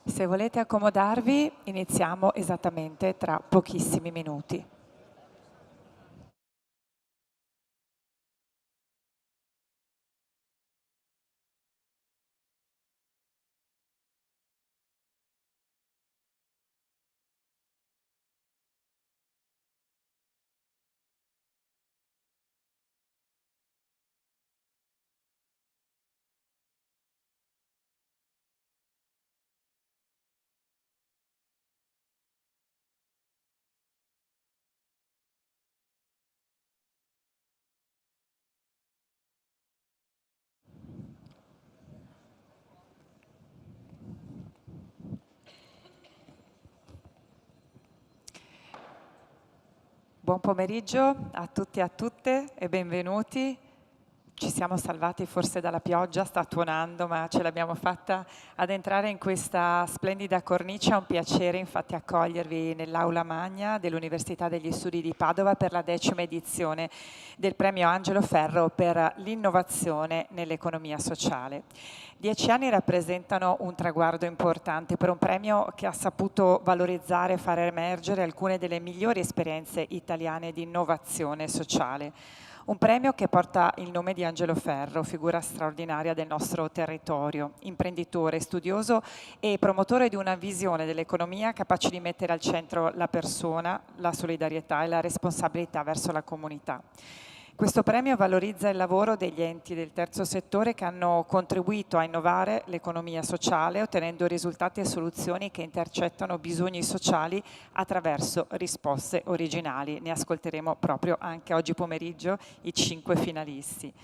Se volete accomodarvi, iniziamo esattamente tra pochissimi minuti. Buon pomeriggio a tutti e a tutte e benvenuti. Ci siamo salvati forse dalla pioggia, sta tuonando, ma ce l'abbiamo fatta ad entrare in questa splendida cornice. È un piacere infatti accogliervi nell'aula magna dell'Università degli Studi di Padova per la 10ª edizione del Premio Angelo Ferro per l'innovazione nell'economia sociale. 10 anni rappresentano un traguardo importante per un premio che ha saputo valorizzare e far emergere alcune delle migliori esperienze italiane di innovazione sociale. Un premio che porta il nome di Angelo Ferro, figura straordinaria del nostro territorio, imprenditore, studioso e promotore di una visione dell'economia capace di mettere al centro la persona, la solidarietà e la responsabilità verso la comunità. Questo premio valorizza il lavoro degli enti del terzo settore che hanno contribuito a innovare l'economia sociale, ottenendo risultati e soluzioni che intercettano bisogni sociali attraverso risposte originali. Ne ascolteremo proprio anche oggi pomeriggio i 5 finalisti.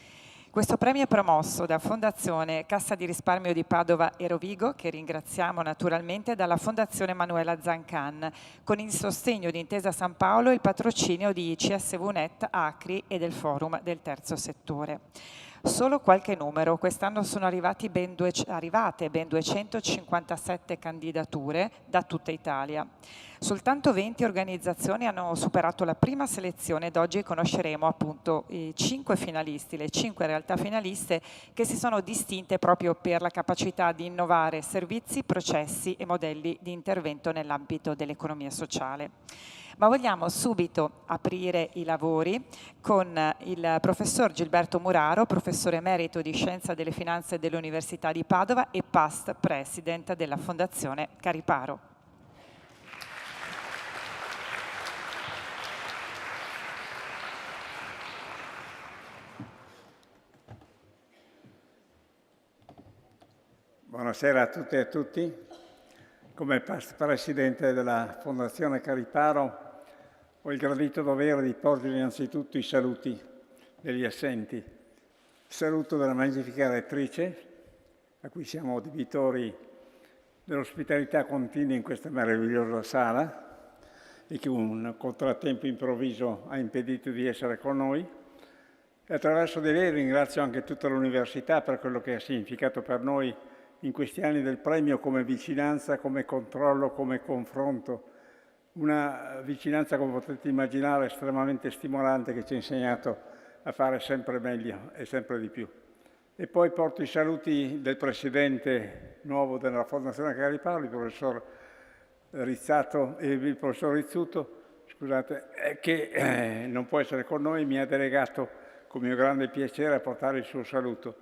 Questo premio è promosso da Fondazione Cassa di Risparmio di Padova e Rovigo, che ringraziamo naturalmente, dalla Fondazione Manuela Zancan, con il sostegno di Intesa San Paolo e il patrocinio di CSVnet, Acri e del Forum del Terzo Settore. Solo qualche numero: quest'anno sono arrivate ben 257 candidature da tutta Italia. Soltanto 20 organizzazioni hanno superato la prima selezione ed oggi conosceremo appunto i 5 finalisti, le 5 realtà finaliste che si sono distinte proprio per la capacità di innovare servizi, processi e modelli di intervento nell'ambito dell'economia sociale. Ma vogliamo subito aprire i lavori con il professor Gilberto Muraro, professore emerito di Scienza delle Finanze dell'Università di Padova e past president della Fondazione Cariparo. Buonasera a tutte e a tutti. Come past presidente della Fondazione Cariparo ho il gradito dovere di porgere innanzitutto i saluti degli assenti. Il saluto della magnifica rettrice, a cui siamo debitori dell'ospitalità continua in questa meravigliosa sala e che un contrattempo improvviso ha impedito di essere con noi. E attraverso di lei ringrazio anche tutta l'Università per quello che ha significato per noi in questi anni del premio come vicinanza, come controllo, come confronto. Una vicinanza, come potete immaginare, estremamente stimolante che ci ha insegnato a fare sempre meglio e sempre di più. E poi porto i saluti del presidente nuovo della Fondazione Cariparo, il professor Rizzato e il professor Rizzuto, scusate, che non può essere con noi, mi ha delegato con mio grande piacere a portare il suo saluto.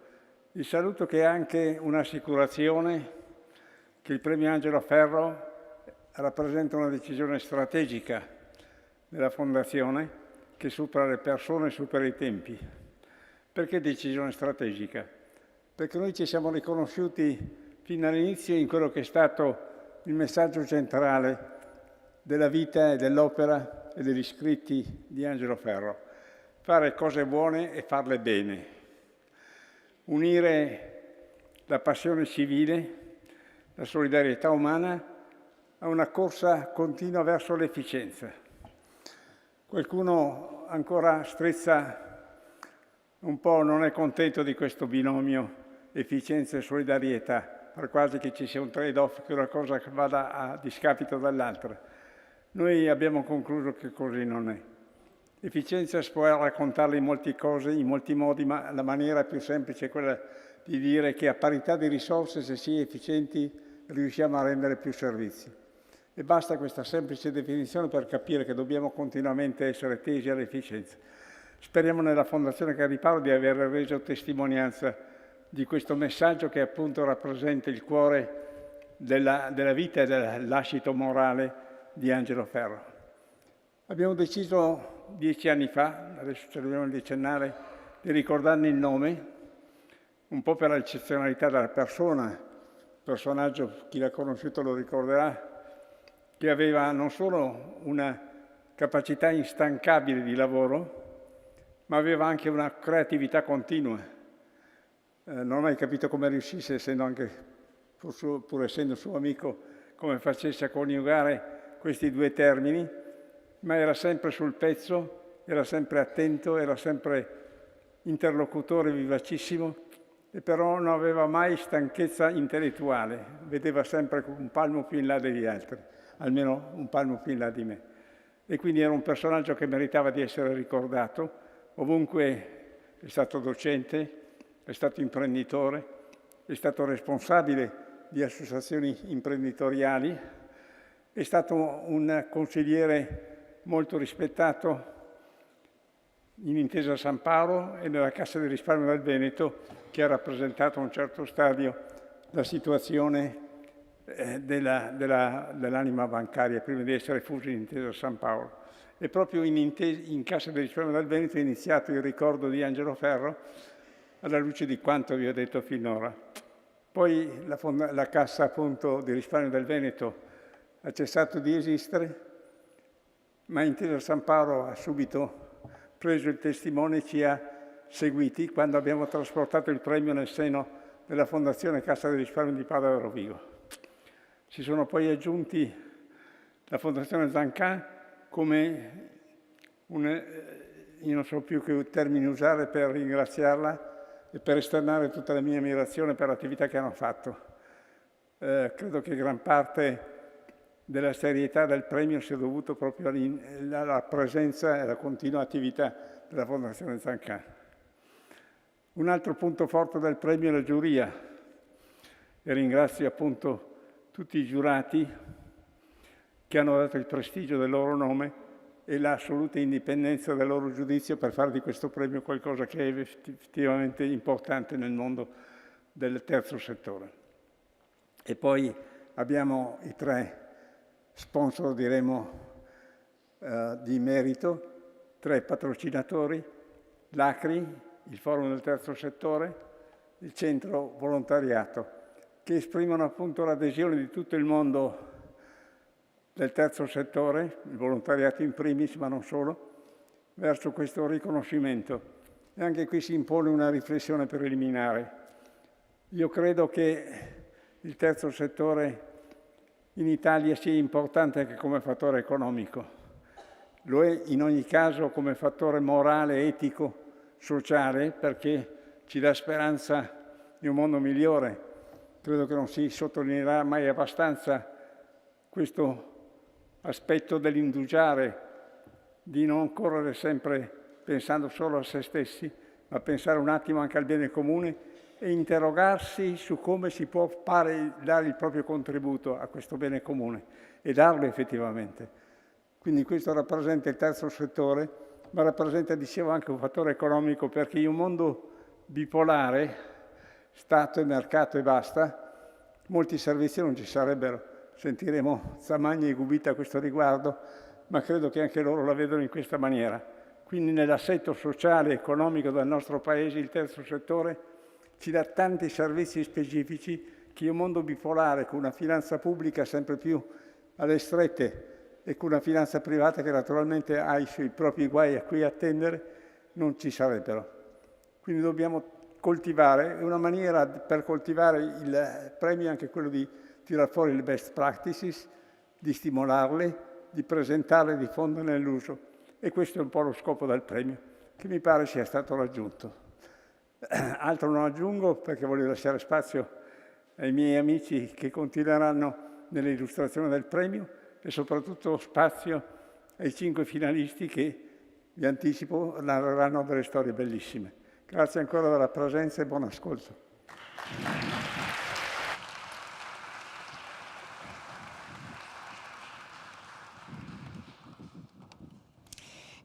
Il saluto che è anche un'assicurazione che il premio Angelo Ferro rappresenta una decisione strategica della Fondazione che supera le persone e supera i tempi. Perché decisione strategica? Perché noi ci siamo riconosciuti fin dall'inizio in quello che è stato il messaggio centrale della vita e dell'opera e degli scritti di Angelo Ferro: fare cose buone e farle bene. Unire la passione civile, la solidarietà umana a una corsa continua verso l'efficienza. Qualcuno ancora strizza un po', non è contento di questo binomio efficienza e solidarietà, per quasi che ci sia un trade-off, che una cosa che vada a discapito dall'altra. Noi abbiamo concluso che così non è. Efficienza si può raccontarla in molte cose, in molti modi, ma la maniera più semplice è quella di dire che a parità di risorse, se si è efficienti, riusciamo a rendere più servizi. E basta questa semplice definizione per capire che dobbiamo continuamente essere tesi all'efficienza. Speriamo nella Fondazione Cariparo di aver reso testimonianza di questo messaggio che appunto rappresenta il cuore della vita e del lascito morale di Angelo Ferro. Abbiamo deciso 10 anni fa, adesso celebriamo il decennale, di ricordarne il nome, un po' per l'eccezionalità della persona, personaggio, chi l'ha conosciuto lo ricorderà, che aveva non solo una capacità instancabile di lavoro, ma aveva anche una creatività continua. Non ho mai capito come riuscisse, essendo anche, pur essendo suo amico, come facesse a coniugare questi due termini, ma era sempre sul pezzo, era sempre attento, era sempre interlocutore vivacissimo, e però non aveva mai stanchezza intellettuale, vedeva sempre un palmo più in là degli altri, almeno un palmo più in là di me. E quindi era un personaggio che meritava di essere ricordato. Ovunque è stato docente, è stato imprenditore, è stato responsabile di associazioni imprenditoriali, è stato un consigliere molto rispettato in Intesa San Paolo e nella Cassa di Risparmio del Veneto, che ha rappresentato a un certo stadio la situazione dell'anima bancaria prima di essere fuso in Intesa San Paolo. E proprio in Cassa di Risparmio del Veneto è iniziato il ricordo di Angelo Ferro, alla luce di quanto vi ho detto finora. Poi la Cassa appunto di Risparmio del Veneto ha cessato di esistere, ma Intesa San Paolo ha subito preso il testimone e ci ha seguiti quando abbiamo trasportato il premio nel seno della Fondazione Cassa di Risparmio di Padova e Rovigo. Si sono poi aggiunti la Fondazione Zancan come io non so più che termini usare per ringraziarla e per esternare tutta la mia ammirazione per l'attività che hanno fatto. Credo che gran parte della serietà del premio sia dovuto proprio alla presenza e alla continua attività della Fondazione Zancan. Un altro punto forte del premio è la giuria, e ringrazio appunto tutti i giurati che hanno dato il prestigio del loro nome e l'assoluta indipendenza del loro giudizio per fare di questo premio qualcosa che è effettivamente importante nel mondo del terzo settore. E poi abbiamo i 3 sponsor, diremo, di merito, 3 patrocinatori, l'ACRI, il Forum del Terzo Settore, il Centro Volontariato, che esprimono appunto l'adesione di tutto il mondo del terzo settore, il volontariato in primis, ma non solo, verso questo riconoscimento. E anche qui si impone una riflessione preliminare. Io credo che il terzo settore in Italia sia importante anche come fattore economico. Lo è in ogni caso come fattore morale, etico, sociale, perché ci dà speranza di un mondo migliore. Credo che non si sottolineerà mai abbastanza questo aspetto dell'indugiare, di non correre sempre pensando solo a se stessi, ma pensare un attimo anche al bene comune e interrogarsi su come si può dare il proprio contributo a questo bene comune e darlo effettivamente. Quindi questo rappresenta il terzo settore, ma rappresenta, dicevo, anche un fattore economico, perché in un mondo bipolare, Stato e mercato e basta, molti servizi non ci sarebbero. Sentiremo Zamagni e Gubita a questo riguardo, ma credo che anche loro la vedono in questa maniera. Quindi nell'assetto sociale e economico del nostro Paese il terzo settore ci dà tanti servizi specifici che in un mondo bipolare, con una finanza pubblica sempre più alle strette e con una finanza privata che naturalmente ha i suoi propri guai a cui attendere, non ci sarebbero. Quindi dobbiamo coltivare, una maniera per coltivare il premio è anche quello di tirar fuori le best practices, di stimolarle, di presentarle, di diffonderne l'uso. E questo è un po' lo scopo del premio, che mi pare sia stato raggiunto. Altro non aggiungo, perché voglio lasciare spazio ai miei amici che continueranno nell'illustrazione del premio e soprattutto spazio ai 5 finalisti che, vi anticipo, narreranno delle storie bellissime. Grazie ancora della presenza e buon ascolto.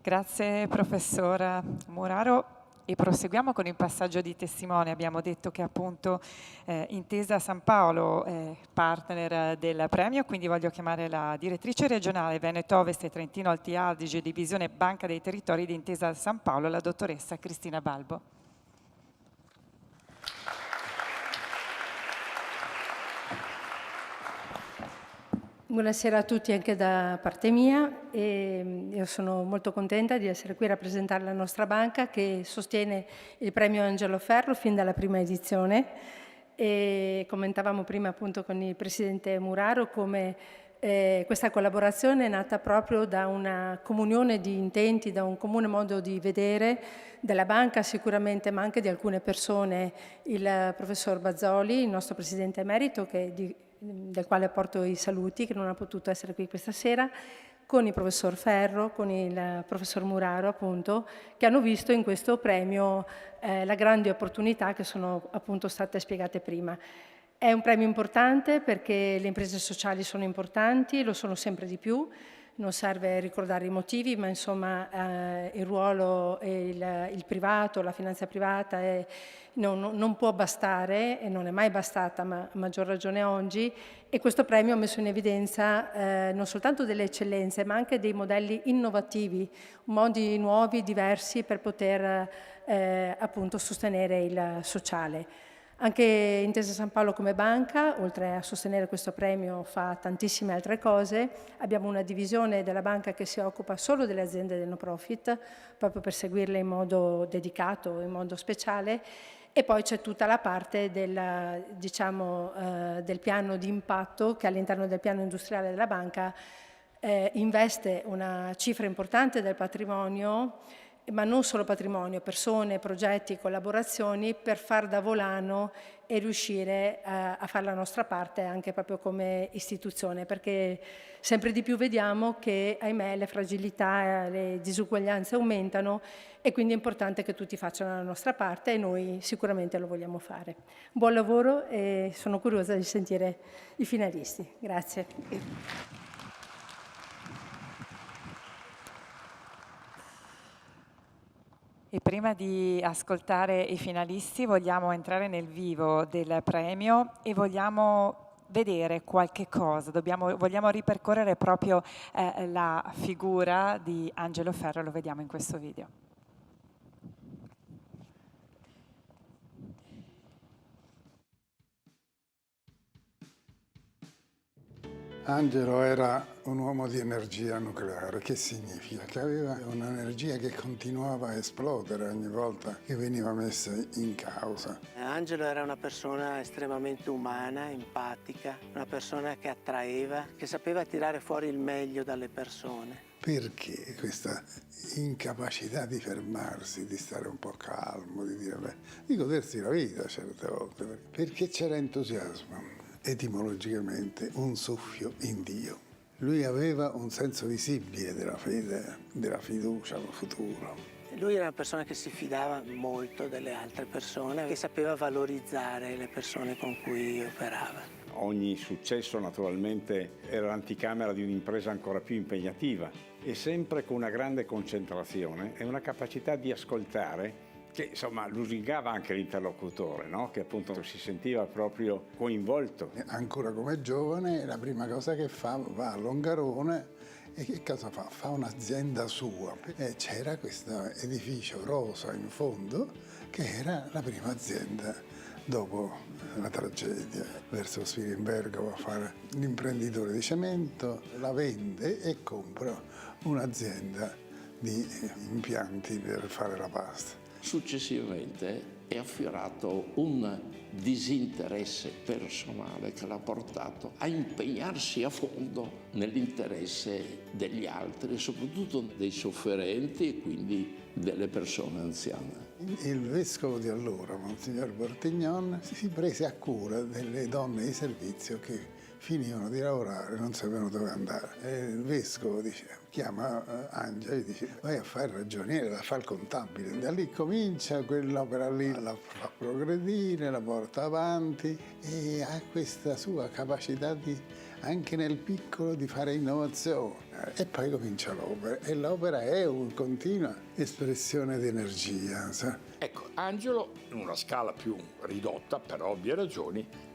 Grazie professor Muraro. E proseguiamo con il passaggio di testimone. Abbiamo detto che appunto Intesa San Paolo è partner del premio, quindi voglio chiamare la direttrice regionale Veneto Ovest e Trentino Alti Adige, divisione Banca dei Territori di Intesa San Paolo, la dottoressa Cristina Balbo. Buonasera a tutti anche da parte mia. Io sono molto contenta di essere qui a rappresentare la nostra banca che sostiene il premio Angelo Ferro fin dalla prima edizione, e commentavamo prima appunto con il presidente Muraro come questa collaborazione è nata proprio da una comunione di intenti, da un comune modo di vedere della banca sicuramente, ma anche di alcune persone. Il professor Bazzoli, il nostro presidente emerito, del quale porto i saluti, che non ha potuto essere qui questa sera, con il professor Ferro, con il professor Muraro appunto, che hanno visto in questo premio la grande opportunità che sono appunto state spiegate prima. È un premio importante perché le imprese sociali sono importanti, lo sono sempre di più. Non serve ricordare i motivi, ma insomma il ruolo e il privato, la finanza privata non può bastare e non è mai bastata, ma a maggior ragione oggi, e questo premio ha messo in evidenza non soltanto delle eccellenze, ma anche dei modelli innovativi, modi nuovi, diversi per poter appunto sostenere il sociale. Anche Intesa San Paolo come banca, oltre a sostenere questo premio, fa tantissime altre cose. Abbiamo una divisione della banca che si occupa solo delle aziende del no profit, proprio per seguirle in modo dedicato, in modo speciale. E poi c'è tutta la parte del piano di impatto che all'interno del piano industriale della banca investe una cifra importante del patrimonio, ma non solo patrimonio, persone, progetti, collaborazioni, per far da volano e riuscire a fare la nostra parte anche proprio come istituzione, perché sempre di più vediamo che, ahimè, le fragilità, le disuguaglianze aumentano, e quindi è importante che tutti facciano la nostra parte, e noi sicuramente lo vogliamo fare. Buon lavoro, e sono curiosa di sentire i finalisti. Grazie. E prima di ascoltare i finalisti vogliamo entrare nel vivo del premio e vogliamo vedere qualche cosa, vogliamo ripercorrere proprio la figura di Angelo Ferro, lo vediamo in questo video. Angelo era un uomo di energia nucleare. Che significa? Che aveva un'energia che continuava a esplodere ogni volta che veniva messa in causa. Angelo era una persona estremamente umana, empatica, una persona che attraeva, che sapeva tirare fuori il meglio dalle persone. Perché questa incapacità di fermarsi, di stare un po' calmo, di dire, di godersi la vita certe volte? Perché c'era entusiasmo. Etimologicamente un soffio in Dio. Lui aveva un senso visibile della fede, della fiducia al futuro. Lui era una persona che si fidava molto delle altre persone, che sapeva valorizzare le persone con cui operava. Ogni successo naturalmente era l'anticamera di un'impresa ancora più impegnativa, e sempre con una grande concentrazione e una capacità di ascoltare che insomma lusingava anche l'interlocutore, no? Che appunto si sentiva proprio coinvolto. Ancora come giovane, la prima cosa che fa, va a Longarone e che cosa fa? Fa un'azienda sua. E c'era questo edificio rosa in fondo che era la prima azienda dopo la tragedia. Verso Spilimbergo va a fare l'imprenditore di cemento, la vende e compra un'azienda di impianti per fare la pasta. Successivamente è affiorato un disinteresse personale che l'ha portato a impegnarsi a fondo nell'interesse degli altri, soprattutto dei sofferenti e quindi delle persone anziane. Il vescovo di allora, Monsignor Bortignon, si prese a cura delle donne di servizio che finivano di lavorare, non sapevano dove andare. E il vescovo chiama Angelo e dice: vai a fare il ragioniere, la fa il contabile. Da lì comincia quell'opera lì, la fa progredire, la porta avanti e ha questa sua capacità anche nel piccolo di fare innovazione. E poi comincia l'opera, e l'opera è una continua espressione di energia. Ecco, Angelo, in una scala più ridotta, per ovvie ragioni,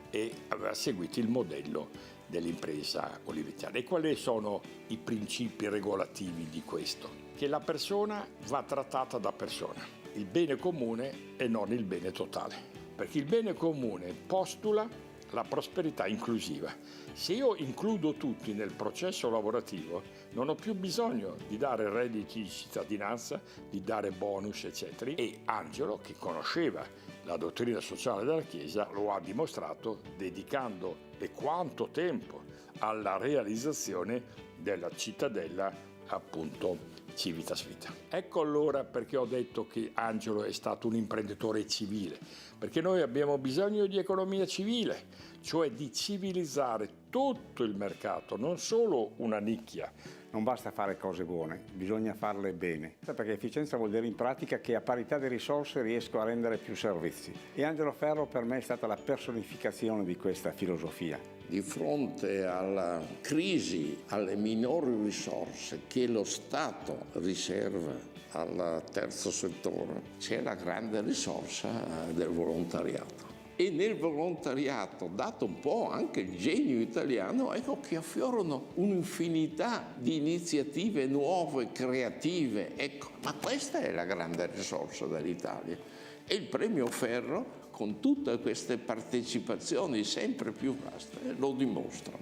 aveva seguito il modello dell'impresa olivistiana. E quali sono i principi regolativi di questo? Che la persona va trattata da persona, il bene comune e non il bene totale. Perché il bene comune postula la prosperità inclusiva. Se io includo tutti nel processo lavorativo, non ho più bisogno di dare redditi di cittadinanza, di dare bonus, eccetera. E Angelo, che conosceva la dottrina sociale della Chiesa, lo ha dimostrato dedicando e quanto tempo alla realizzazione della cittadella, appunto, Civitas Vita. Ecco allora perché ho detto che Angelo è stato un imprenditore civile, perché noi abbiamo bisogno di economia civile, cioè di civilizzare tutto il mercato, non solo una nicchia. Non basta fare cose buone, bisogna farle bene. Perché efficienza vuol dire in pratica che a parità di risorse riesco a rendere più servizi. E Angelo Ferro per me è stata la personificazione di questa filosofia. Di fronte alla crisi, alle minori risorse che lo Stato riserva al terzo settore, c'è la grande risorsa del volontariato. E nel volontariato, dato un po' anche il genio italiano, ecco che affiorano un'infinità di iniziative nuove, creative. Ecco, ma questa è la grande risorsa dell'Italia. E il premio Ferro, con tutte queste partecipazioni sempre più vaste, lo dimostra.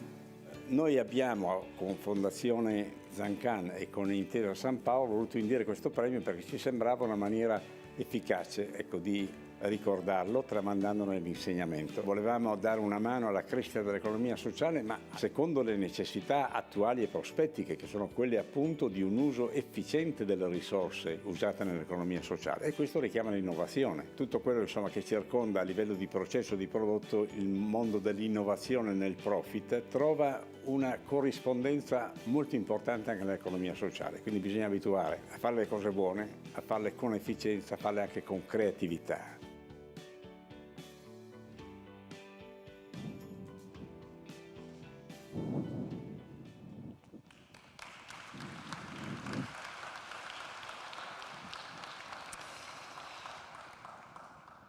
Noi abbiamo, con Fondazione Zancan e con Intesa San Paolo, voluto indire questo premio perché ci sembrava una maniera efficace, di ricordarlo tramandandolo nell'insegnamento. Volevamo dare una mano alla crescita dell'economia sociale, ma secondo le necessità attuali e prospettiche, che sono quelle appunto di un uso efficiente delle risorse usate nell'economia sociale. E questo richiama l'innovazione. Tutto quello che circonda a livello di processo di prodotto il mondo dell'innovazione nel profit trova una corrispondenza molto importante anche nell'economia sociale. Quindi bisogna abituare a fare le cose buone, a farle con efficienza, a farle anche con creatività.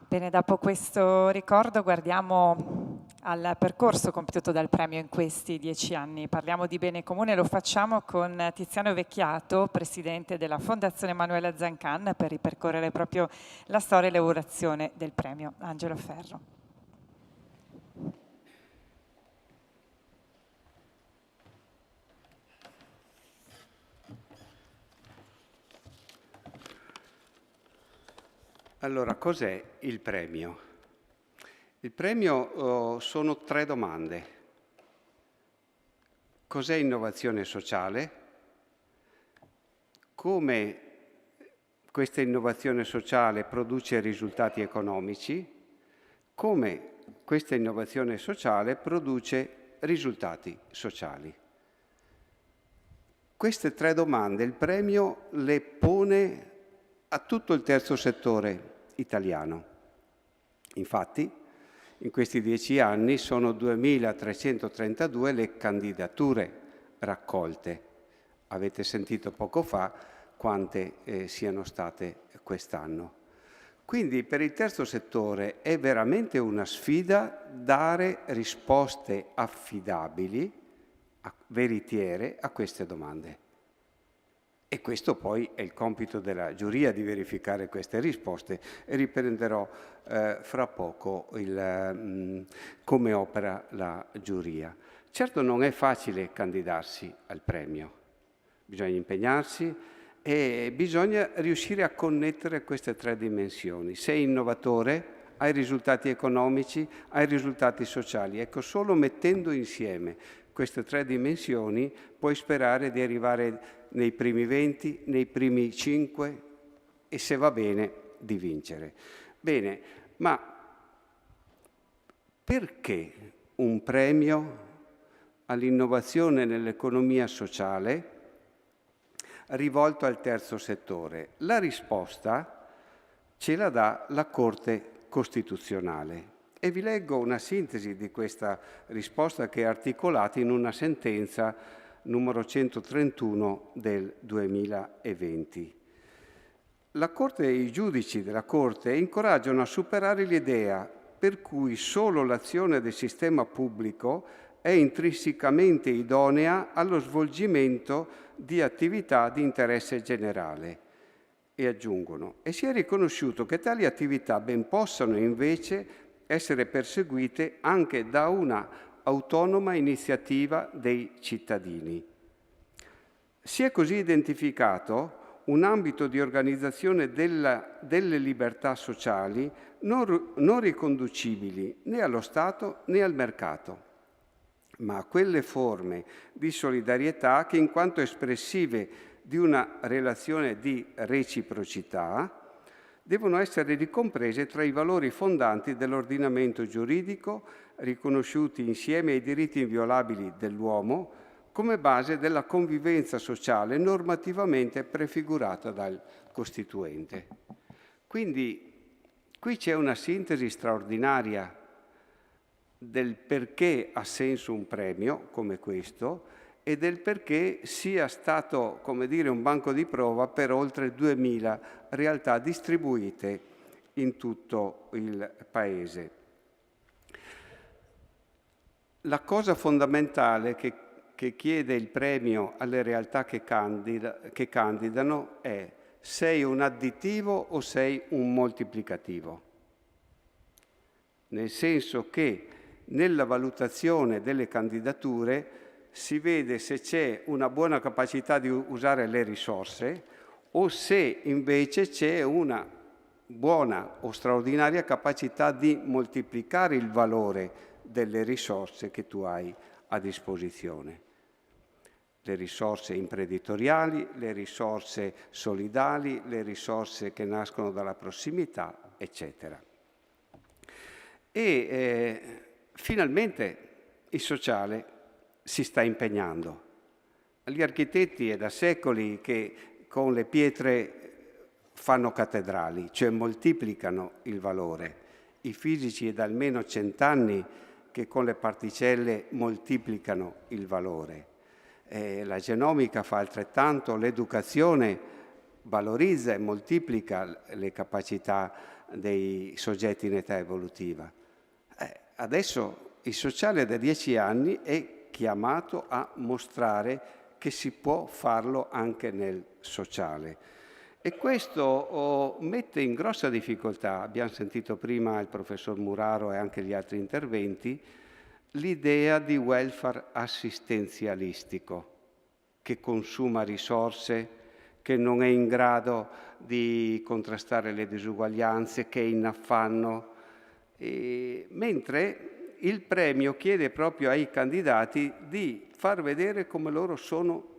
Bene, dopo questo ricordo guardiamo al percorso compiuto dal premio in questi 10 anni. Parliamo di bene comune, lo facciamo con Tiziano Vecchiato, presidente della Fondazione Emanuela Zancan, per ripercorrere proprio la storia e l'evoluzione del premio. Angelo Ferro. Allora, cos'è il premio? Il premio sono 3 domande. Cos'è innovazione sociale? Come questa innovazione sociale produce risultati economici? Come questa innovazione sociale produce risultati sociali? Queste 3 domande il premio le pone a tutto il terzo settore italiano. Infatti, in questi 10 anni sono 2.332 le candidature raccolte. Avete sentito poco fa quante siano state quest'anno. Quindi per il terzo settore è veramente una sfida dare risposte affidabili, veritiere a queste domande. E questo poi è il compito della giuria di verificare queste risposte e riprenderò fra poco come opera la giuria. Certo non è facile candidarsi al premio, bisogna impegnarsi e bisogna riuscire a connettere queste 3 dimensioni. Sei innovatore, hai risultati economici, hai risultati sociali. Ecco, solo mettendo insieme queste 3 dimensioni puoi sperare di arrivare nei primi 20, nei primi 5 e se va bene di vincere. Bene, ma perché un premio all'innovazione nell'economia sociale rivolto al terzo settore? La risposta ce la dà la Corte Costituzionale. E vi leggo una sintesi di questa risposta che è articolata in una sentenza numero 131 del 2020. La Corte e i giudici della Corte incoraggiano a superare l'idea per cui solo l'azione del sistema pubblico è intrinsecamente idonea allo svolgimento di attività di interesse generale. E aggiungono, e si è riconosciuto che tali attività ben possano invece essere perseguite anche da una autonoma iniziativa dei cittadini. Si è così identificato un ambito di organizzazione delle libertà sociali non riconducibili né allo Stato né al mercato, ma a quelle forme di solidarietà che, in quanto espressive di una relazione di reciprocità, devono essere ricomprese tra i valori fondanti dell'ordinamento giuridico, riconosciuti insieme ai diritti inviolabili dell'uomo, come base della convivenza sociale normativamente prefigurata dal Costituente. Quindi qui c'è una sintesi straordinaria del perché ha senso un premio come questo e del perché sia stato, come dire, un banco di prova per oltre 2000 realtà distribuite in tutto il Paese. La cosa fondamentale che chiede il premio alle realtà che candidano è: sei un additivo o sei un moltiplicativo? Nel senso che nella valutazione delle candidature si vede se c'è una buona capacità di usare le risorse o se invece c'è una buona o straordinaria capacità di moltiplicare il valore delle risorse che tu hai a disposizione. Le risorse imprenditoriali, le risorse solidali, le risorse che nascono dalla prossimità, eccetera. E finalmente il sociale si sta impegnando. Gli architetti è da secoli che con le pietre fanno cattedrali, cioè moltiplicano il valore. I fisici è da almeno 100 anni che con le particelle moltiplicano il valore. La genomica fa altrettanto, l'educazione valorizza e moltiplica le capacità dei soggetti in età evolutiva. Adesso il sociale da 10 anni è chiamato a mostrare che si può farlo anche nel sociale. E questo mette in grossa difficoltà, abbiamo sentito prima il professor Muraro e anche gli altri interventi, l'idea di welfare assistenzialistico, che consuma risorse, che non è in grado di contrastare le disuguaglianze, che è in affanno, mentre il premio chiede proprio ai candidati di far vedere come loro sono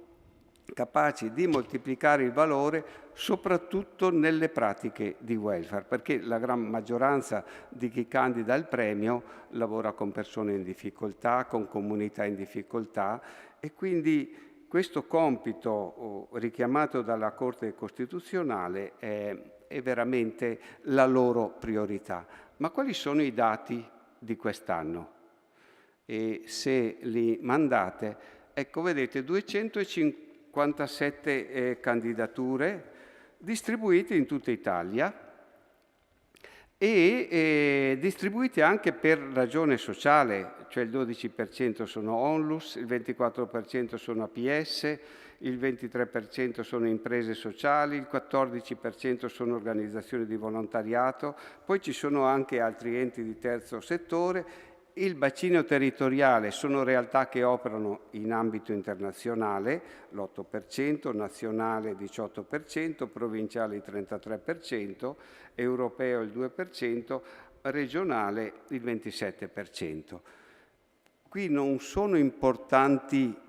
capaci di moltiplicare il valore soprattutto nelle pratiche di welfare, perché la gran maggioranza di chi candida il premio lavora con persone in difficoltà, con comunità in difficoltà, e quindi questo compito richiamato dalla Corte Costituzionale è veramente la loro priorità. Ma quali sono i dati di quest'anno? E se li mandate, ecco, vedete 257 candidature distribuite in tutta Italia e distribuite anche per ragione sociale, cioè il 12% sono ONLUS, il 24% sono APS, il 23% sono imprese sociali, il 14% sono organizzazioni di volontariato, poi ci sono anche altri enti di terzo settore. Il bacino territoriale sono realtà che operano in ambito internazionale, l'8%, nazionale 18%, provinciale il 33%, europeo il 2%, regionale il 27%. Qui non sono importanti.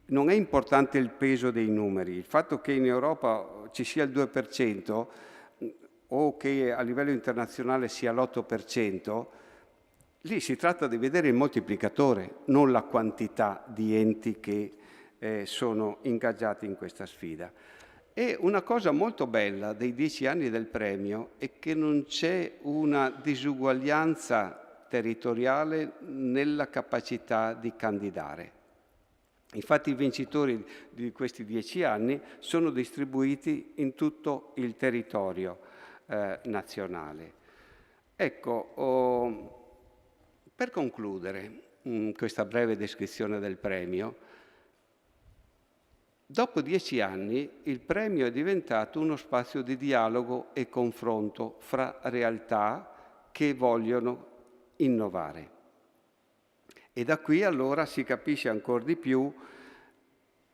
Non è importante il peso dei numeri, il fatto che in Europa ci sia il 2% o che a livello internazionale sia l'8%, Lì si tratta di vedere il moltiplicatore, non la quantità di enti che sono ingaggiati in questa sfida. E una cosa molto bella dei 10 anni del premio è che non c'è una disuguaglianza territoriale nella capacità di candidare. Infatti i vincitori di questi 10 anni sono distribuiti in tutto il territorio nazionale. Ecco, per concludere questa breve descrizione del premio, dopo 10 anni il premio è diventato uno spazio di dialogo e confronto fra realtà che vogliono innovare. E da qui allora si capisce ancora di più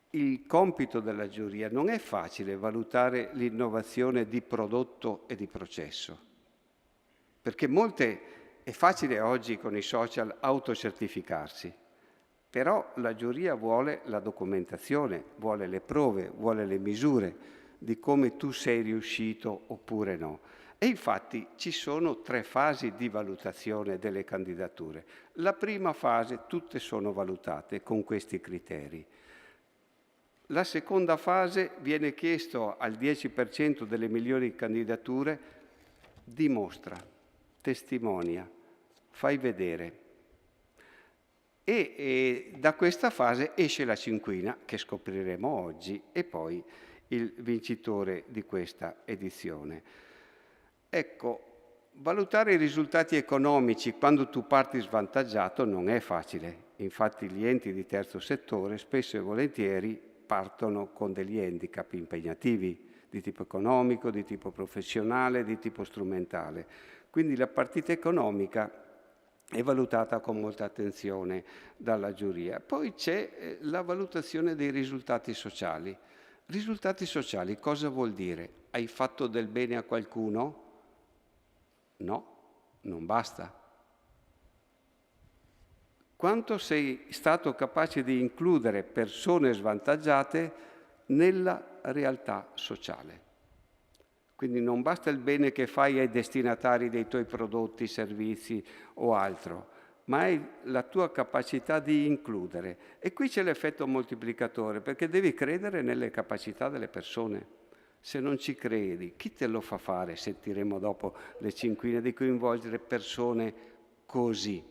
il compito della giuria. Non è facile valutare l'innovazione di prodotto e di processo, perché è facile oggi con i social autocertificarsi, però la giuria vuole la documentazione, vuole le prove, vuole le misure di come tu sei riuscito oppure no. E infatti ci sono 3 fasi di valutazione delle candidature. La prima fase, tutte sono valutate con questi criteri. La seconda fase viene chiesto al 10% delle migliori candidature: dimostra, testimonia, fai vedere. E da questa fase esce la cinquina, che scopriremo oggi, e poi il vincitore di questa edizione. Ecco, valutare i risultati economici quando tu parti svantaggiato non è facile. Infatti gli enti di terzo settore spesso e volentieri partono con degli handicap impegnativi di tipo economico, di tipo professionale, di tipo strumentale. Quindi la partita economica è valutata con molta attenzione dalla giuria. Poi c'è la valutazione dei risultati sociali. Risultati sociali cosa vuol dire? Hai fatto del bene a qualcuno? No, non basta. Quanto sei stato capace di includere persone svantaggiate nella realtà sociale? Quindi non basta il bene che fai ai destinatari dei tuoi prodotti, servizi o altro, ma è la tua capacità di includere. E qui c'è l'effetto moltiplicatore, perché devi credere nelle capacità delle persone. Se non ci credi, chi te lo fa fare? Sentiremo dopo le cinquine di coinvolgere persone così,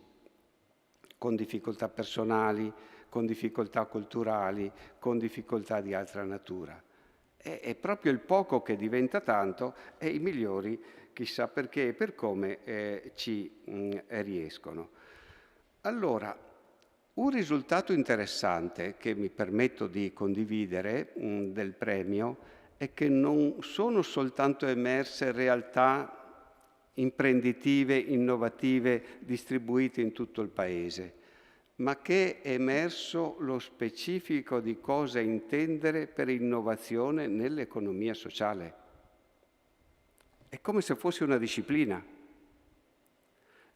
con difficoltà personali, con difficoltà culturali, con difficoltà di altra natura. È proprio il poco che diventa tanto e i migliori, chissà perché e per come, ci riescono. Allora, un risultato interessante che mi permetto di condividere del premio è che non sono soltanto emerse realtà imprenditive, innovative, distribuite in tutto il Paese, ma che è emerso lo specifico di cosa intendere per innovazione nell'economia sociale. È come se fosse una disciplina.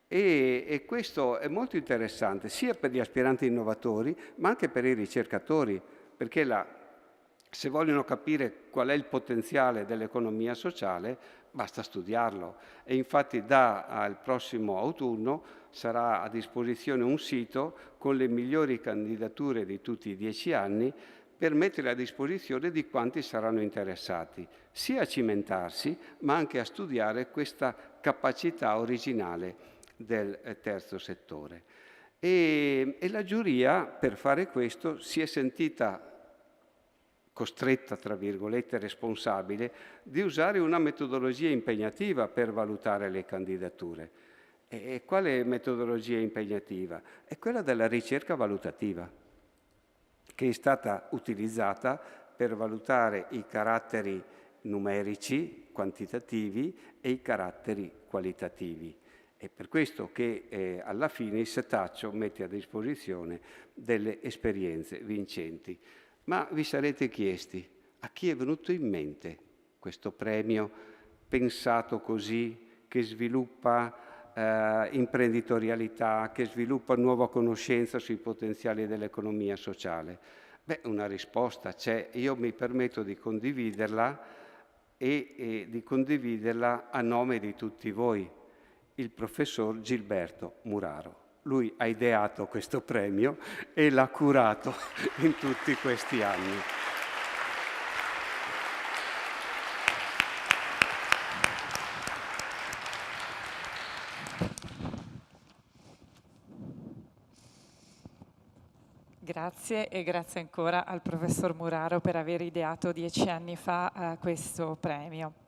E questo è molto interessante sia per gli aspiranti innovatori, ma anche per i ricercatori, perché se vogliono capire qual è il potenziale dell'economia sociale, basta studiarlo. E infatti al prossimo autunno sarà a disposizione un sito con le migliori candidature di tutti i 10 anni per mettere a disposizione di quanti saranno interessati, sia a cimentarsi, ma anche a studiare questa capacità originale del terzo settore. E la giuria, per fare questo, si è sentita costretta, tra virgolette, responsabile, di usare una metodologia impegnativa per valutare le candidature. E quale metodologia impegnativa? È quella della ricerca valutativa, che è stata utilizzata per valutare i caratteri numerici, quantitativi, e i caratteri qualitativi. È per questo che alla fine il setaccio mette a disposizione delle esperienze vincenti. Ma vi sarete chiesti, a chi è venuto in mente questo premio pensato così, che sviluppa imprenditorialità, che sviluppa nuova conoscenza sui potenziali dell'economia sociale? Beh, una risposta c'è. Io mi permetto di condividerla e di condividerla a nome di tutti voi, il professor Gilberto Muraro. lui ha ideato questo premio e l'ha curato in tutti questi anni. Grazie e grazie ancora al professor Muraro per aver ideato 10 anni fa questo premio.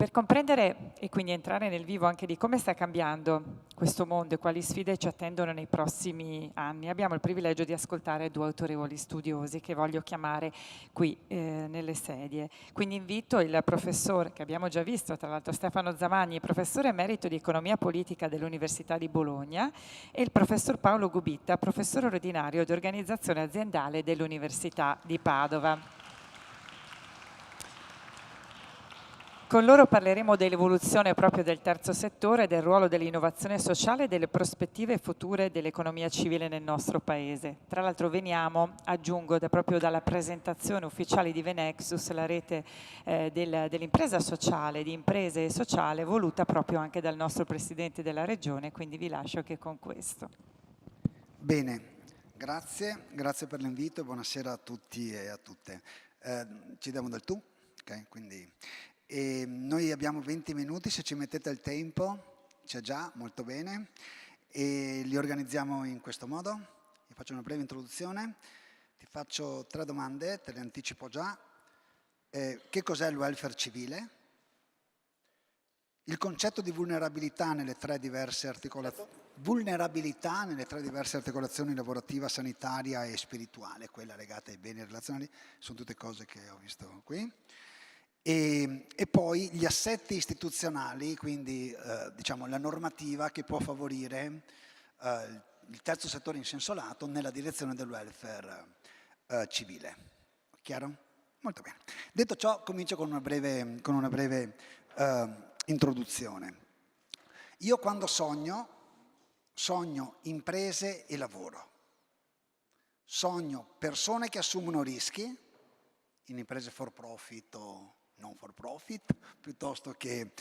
Per comprendere e quindi entrare nel vivo anche di come sta cambiando questo mondo e quali sfide ci attendono nei prossimi anni, abbiamo il privilegio di ascoltare due autorevoli studiosi che voglio chiamare qui nelle sedie. Quindi invito il professore, che abbiamo già visto, tra l'altro Stefano Zamagni, professore emerito di Economia Politica dell'Università di Bologna, e il professor Paolo Gubitta, professore ordinario di Organizzazione Aziendale dell'Università di Padova. Con loro parleremo dell'evoluzione proprio del terzo settore, del ruolo dell'innovazione sociale e delle prospettive future dell'economia civile nel nostro Paese. Tra l'altro veniamo, aggiungo, proprio dalla presentazione ufficiale di Venexus, la rete dell'impresa sociale, di imprese e sociale, voluta proprio anche dal nostro Presidente della Regione, quindi vi lascio che con questo. Bene, grazie per l'invito, buonasera a tutti e a tutte. Ci diamo del tu, ok? Quindi... E noi abbiamo 20 minuti, se ci mettete il tempo, c'è già, molto bene, e li organizziamo in questo modo. Vi faccio una breve introduzione, ti faccio 3 domande, te le anticipo già. Che cos'è il welfare civile? Il concetto di vulnerabilità nelle 3 diverse articolazioni lavorativa, sanitaria e spirituale, quella legata ai beni relazionali, sono tutte cose che ho visto qui. E poi gli assetti istituzionali, quindi diciamo la normativa che può favorire il terzo settore in senso lato nella direzione del welfare civile. Chiaro? Molto bene. Detto ciò, comincio con una breve introduzione. Io quando sogno imprese e lavoro. Sogno persone che assumono rischi in imprese for profit o non for profit, piuttosto che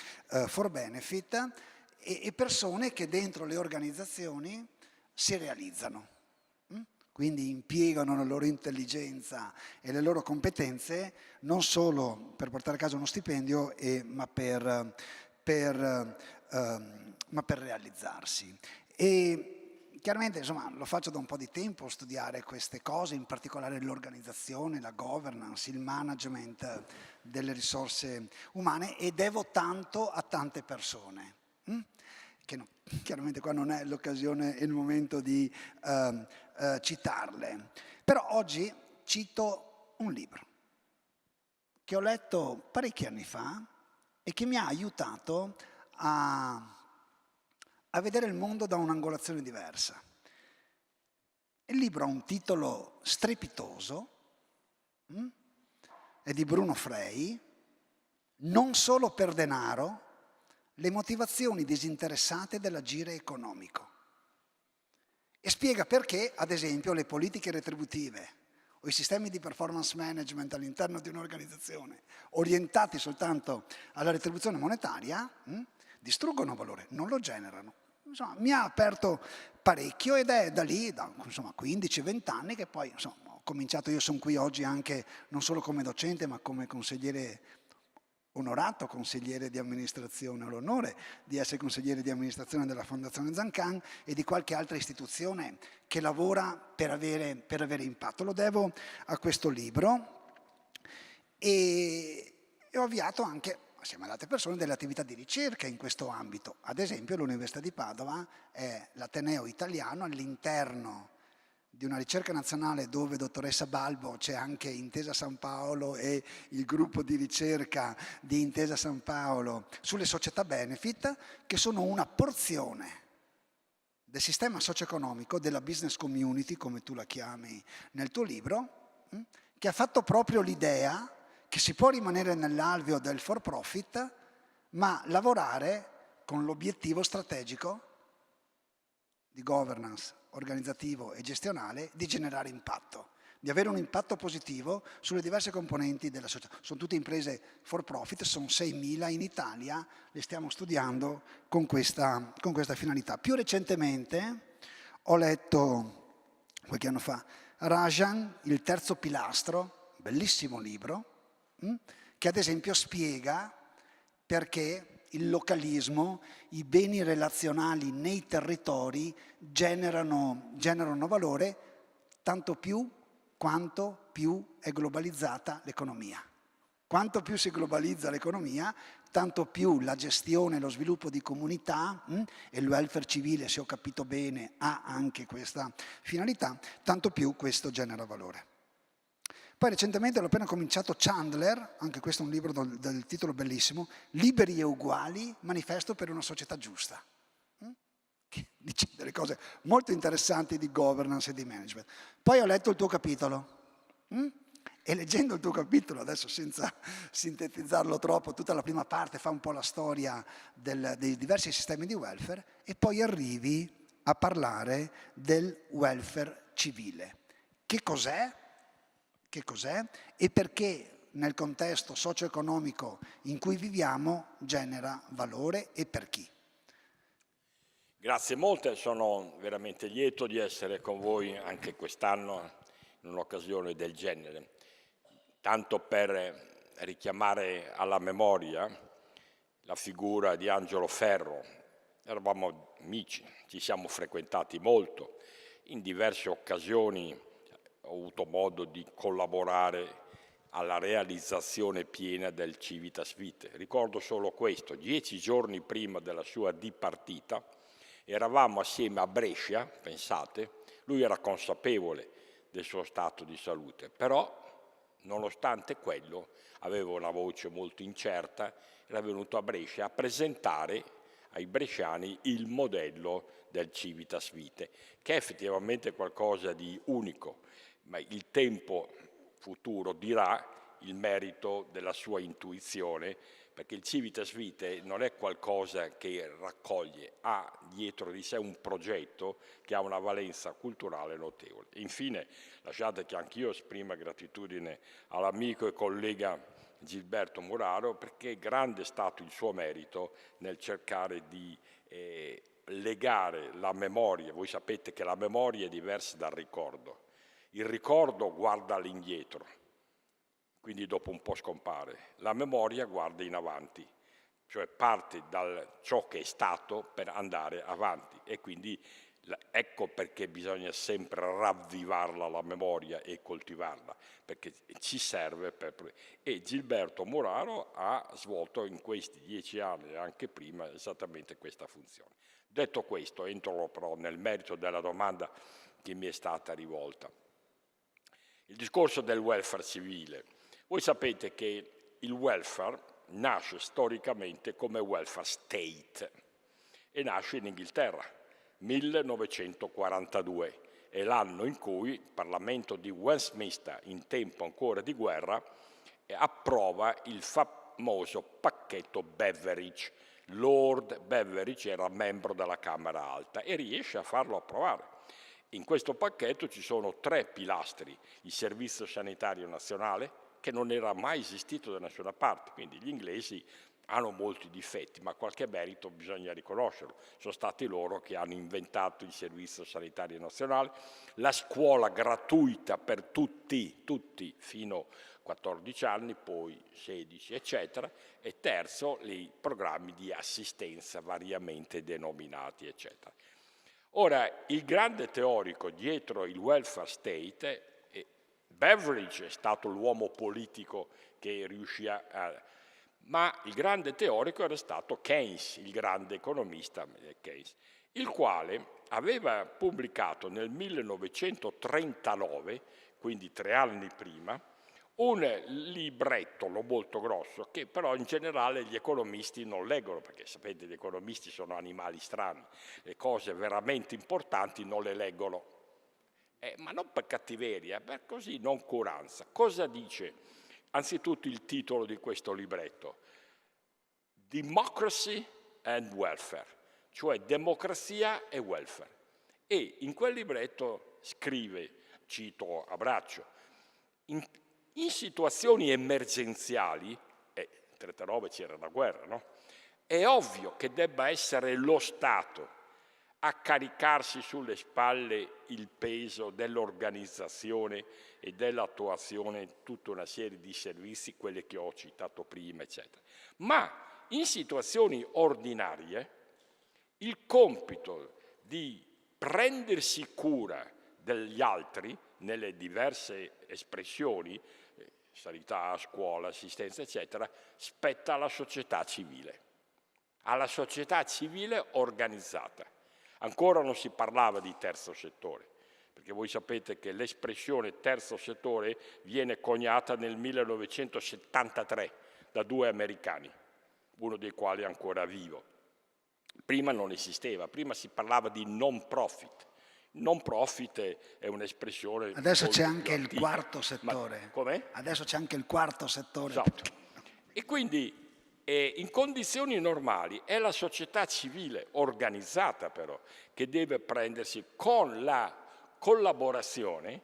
for benefit, e persone che dentro le organizzazioni si realizzano. Quindi impiegano la loro intelligenza e le loro competenze non solo per portare a casa uno stipendio, ma per realizzarsi. E chiaramente, insomma, lo faccio da un po' di tempo studiare queste cose, in particolare l'organizzazione, la governance, il management delle risorse umane, e devo tanto a tante persone, che no, chiaramente qua non è l'occasione e il momento di citarle. Però oggi cito un libro che ho letto parecchi anni fa e che mi ha aiutato a vedere il mondo da un'angolazione diversa. Il libro ha un titolo strepitoso, è di Bruno Frey, Non solo per denaro, le motivazioni disinteressate dell'agire economico. E spiega perché, ad esempio, le politiche retributive o i sistemi di performance management all'interno di un'organizzazione orientati soltanto alla retribuzione monetaria distruggono valore, non lo generano. Insomma, mi ha aperto parecchio ed è da lì, da 15-20 anni, che poi ho cominciato. Io sono qui oggi anche non solo come docente, ma come consigliere onorato, consigliere di amministrazione, ho l'onore di essere consigliere di amministrazione della Fondazione Zancan e di qualche altra istituzione che lavora per avere impatto. Lo devo a questo libro e ho avviato anche, assieme ad altre persone, delle attività di ricerca in questo ambito. Ad esempio l'Università di Padova è l'ateneo italiano all'interno di una ricerca nazionale dove, dottoressa Balbo, c'è anche Intesa San Paolo e il gruppo di ricerca di Intesa San Paolo sulle società benefit, che sono una porzione del sistema socio-economico, della business community, come tu la chiami nel tuo libro, che ha fatto proprio l'idea che si può rimanere nell'alveo del for profit, ma lavorare con l'obiettivo strategico di governance organizzativo e gestionale di generare impatto, di avere un impatto positivo sulle diverse componenti della società. Sono tutte imprese for profit, sono 6.000 in Italia, le stiamo studiando con questa finalità. Più recentemente Ho letto qualche anno fa Rajan, Il terzo pilastro, bellissimo libro, che ad esempio spiega perché il localismo, i beni relazionali nei territori generano valore tanto più quanto più è globalizzata l'economia. Quanto più si globalizza l'economia, tanto più la gestione e lo sviluppo di comunità, e il welfare civile, se ho capito bene, ha anche questa finalità, tanto più questo genera valore. Poi recentemente l'ho appena cominciato Chandler, anche questo è un libro dal titolo bellissimo, Liberi e uguali, manifesto per una società giusta. Che dice delle cose molto interessanti di governance e di management. Poi ho letto il tuo capitolo. E leggendo il tuo capitolo, adesso senza sintetizzarlo troppo, tutta la prima parte fa un po' la storia dei diversi sistemi di welfare e poi arrivi a parlare del welfare civile. Che cos'è? Che cos'è? E perché nel contesto socio-economico in cui viviamo genera valore e per chi? Grazie molte, sono veramente lieto di essere con voi anche quest'anno in un'occasione del genere. Tanto per richiamare alla memoria la figura di Angelo Ferro. Eravamo amici, ci siamo frequentati molto, in diverse occasioni ho avuto modo di collaborare alla realizzazione piena del Civitas Vitae. Ricordo solo questo, 10 giorni prima della sua dipartita eravamo assieme a Brescia, pensate, lui era consapevole del suo stato di salute, però nonostante quello aveva una voce molto incerta, era venuto a Brescia a presentare ai bresciani il modello del Civitas Vitae, che è effettivamente qualcosa di unico, ma il tempo futuro dirà il merito della sua intuizione, perché il Civitas Vitae non è qualcosa che raccoglie, ha dietro di sé un progetto che ha una valenza culturale notevole. Infine, lasciate che anch'io esprima gratitudine all'amico e collega Gilberto Muraro, perché grande è stato il suo merito nel cercare di legare la memoria. Voi sapete che la memoria è diversa dal ricordo. Il ricordo guarda all'indietro, quindi dopo un po' scompare. La memoria guarda in avanti, cioè parte da ciò che è stato per andare avanti, e quindi ecco perché bisogna sempre ravvivarla la memoria e coltivarla, perché ci serve E Gilberto Muraro ha svolto in questi 10 anni e anche prima esattamente questa funzione. Detto questo, entro però nel merito della domanda che mi è stata rivolta. Il discorso del welfare civile. Voi sapete che il welfare nasce storicamente come welfare state e nasce in Inghilterra, 1942, è l'anno in cui il Parlamento di Westminster, in tempo ancora di guerra, approva il famoso pacchetto Beveridge. Lord Beveridge era membro della Camera Alta e riesce a farlo approvare. In questo pacchetto ci sono 3 pilastri: il Servizio Sanitario Nazionale, che non era mai esistito da nessuna parte, quindi gli inglesi hanno molti difetti, ma qualche merito bisogna riconoscerlo. Sono stati loro che hanno inventato il Servizio Sanitario Nazionale, la scuola gratuita per tutti fino a 14 anni, poi 16, eccetera, e terzo, i programmi di assistenza variamente denominati, eccetera. Ora, il grande teorico dietro il welfare state, Beveridge è stato l'uomo politico che riuscì ma il grande teorico era stato Keynes, il grande economista Keynes, il quale aveva pubblicato nel 1939, quindi 3 anni prima, un librettolo molto grosso che però in generale gli economisti non leggono, perché sapete gli economisti sono animali strani, le cose veramente importanti non le leggono, ma non per cattiveria, per così noncuranza. Cosa dice? Anzitutto il titolo di questo libretto: Democracy and Welfare, cioè democrazia e welfare. E in quel libretto scrive, cito a braccio, in situazioni emergenziali, nel 1939 c'era la guerra, no? È ovvio che debba essere lo Stato a caricarsi sulle spalle il peso dell'organizzazione e dell'attuazione di tutta una serie di servizi, quelli che ho citato prima, eccetera. Ma in situazioni ordinarie il compito di prendersi cura degli altri nelle diverse espressioni, sanità, scuola, assistenza, eccetera, spetta alla società civile organizzata. Ancora non si parlava di terzo settore, perché voi sapete che l'espressione terzo settore viene coniata nel 1973 da 2 americani, uno dei quali è ancora vivo. Prima non esisteva, prima si parlava di non profit. Non profit è un'espressione. Adesso c'è anche il quarto settore. Com'è? Adesso c'è anche il quarto settore. Esatto. E quindi in condizioni normali è la società civile organizzata però che deve prendersi con la collaborazione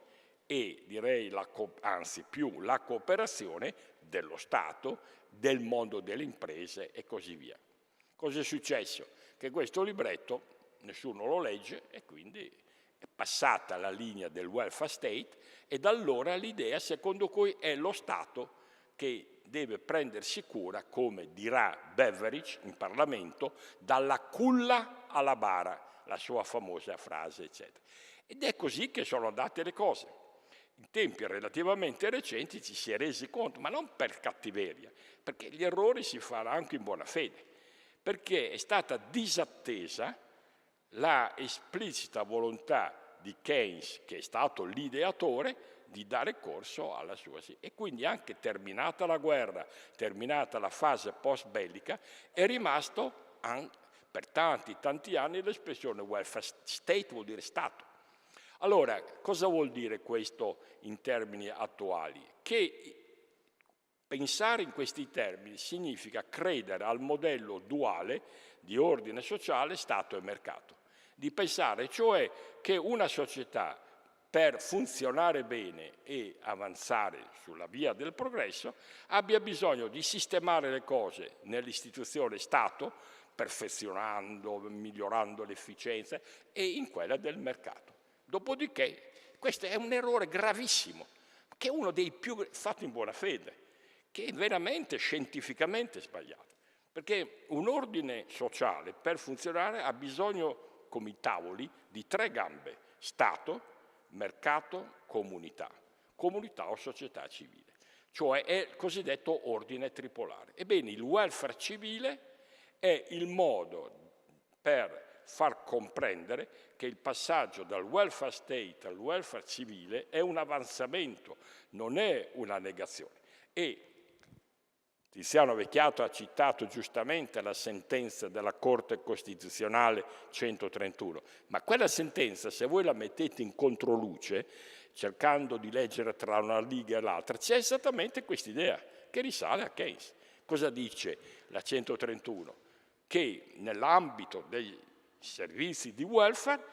e direi anzi più la cooperazione dello Stato, del mondo delle imprese e così via. Cosa è successo? Che questo libretto nessuno lo legge e quindi è passata la linea del welfare state e da allora l'idea secondo cui è lo Stato che deve prendersi cura, come dirà Beveridge in Parlamento, dalla culla alla bara, la sua famosa frase, eccetera. Ed è così che sono andate le cose. In tempi relativamente recenti ci si è resi conto, ma non per cattiveria, perché gli errori si fanno anche in buona fede, perché è stata disattesa la esplicita volontà di Keynes, che è stato l'ideatore, di dare corso alla sua. E quindi anche terminata la guerra, terminata la fase post-bellica, è rimasto per tanti anni l'espressione welfare state, vuol dire Stato. Allora, cosa vuol dire questo in termini attuali? Che pensare in questi termini significa credere al modello duale di ordine sociale, Stato e mercato. Di pensare cioè che una società per funzionare bene e avanzare sulla via del progresso abbia bisogno di sistemare le cose nell'istituzione Stato, perfezionando, migliorando l'efficienza, e in quella del mercato. Dopodiché, questo è un errore gravissimo, che è uno dei più fatti in buona fede, che è veramente scientificamente sbagliato, perché un ordine sociale per funzionare ha bisogno, come i tavoli, di 3 gambe: Stato, mercato, comunità o società civile, cioè è il cosiddetto ordine tripolare. Ebbene, il welfare civile è il modo per far comprendere che il passaggio dal welfare state al welfare civile è un avanzamento, non è una negazione. E Tiziano Vecchiato ha citato giustamente la sentenza della Corte Costituzionale 131, ma quella sentenza, se voi la mettete in controluce, cercando di leggere tra una riga e l'altra, c'è esattamente quest'idea che risale a Keynes. Cosa dice la 131? Che nell'ambito dei servizi di welfare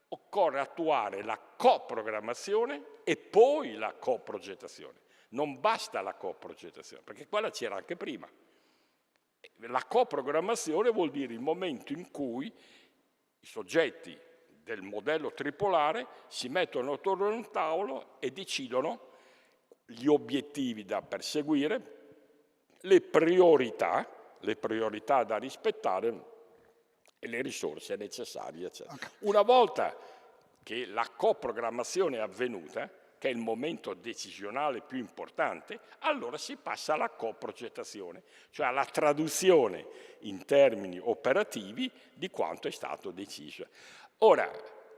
occorre attuare la coprogrammazione e poi la coprogettazione. Non basta la coprogettazione, perché quella c'era anche prima. La coprogrammazione vuol dire il momento in cui i soggetti del modello tripolare si mettono attorno a un tavolo e decidono gli obiettivi da perseguire, le priorità da rispettare e le risorse necessarie, eccetera. Okay. Una volta che la coprogrammazione è avvenuta, che è il momento decisionale più importante, allora si passa alla coprogettazione, cioè alla traduzione in termini operativi di quanto è stato deciso. Ora,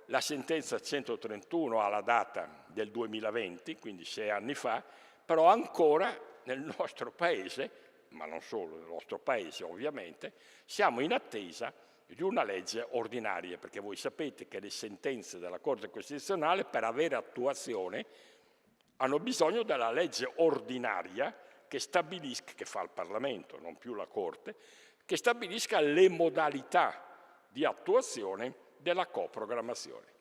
la sentenza 131 ha la data del 2020, quindi 6 anni fa, però ancora nel nostro Paese, ma non solo nel nostro Paese ovviamente, siamo in attesa di una legge ordinaria, perché voi sapete che le sentenze della Corte Costituzionale per avere attuazione hanno bisogno della legge ordinaria che stabilisca, che fa il Parlamento, non più la Corte, che stabilisca le modalità di attuazione della coprogrammazione.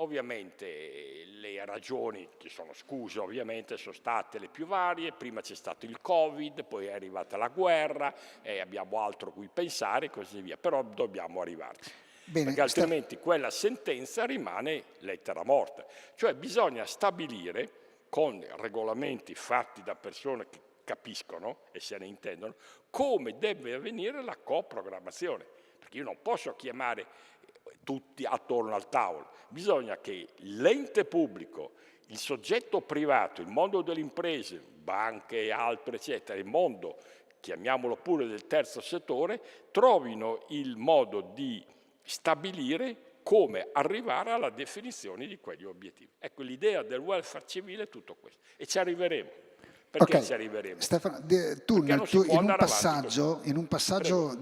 Ovviamente le ragioni, che sono scuse ovviamente, sono state le più varie. Prima c'è stato il Covid, poi è arrivata la guerra, abbiamo altro a cui pensare e così via, però dobbiamo arrivarci. Bene, perché altrimenti quella sentenza rimane lettera morta. Cioè bisogna stabilire con regolamenti fatti da persone che capiscono e se ne intendono come deve avvenire la coprogrammazione, perché io non posso chiamare tutti attorno al tavolo, bisogna che l'ente pubblico, il soggetto privato, il mondo delle imprese, banche e altro eccetera, il mondo, chiamiamolo pure del terzo settore, trovino il modo di stabilire come arrivare alla definizione di quegli obiettivi. Ecco, l'idea del welfare civile è tutto questo e ci arriveremo. Perché Ok, ci arriveremo? Stefano, in un passaggio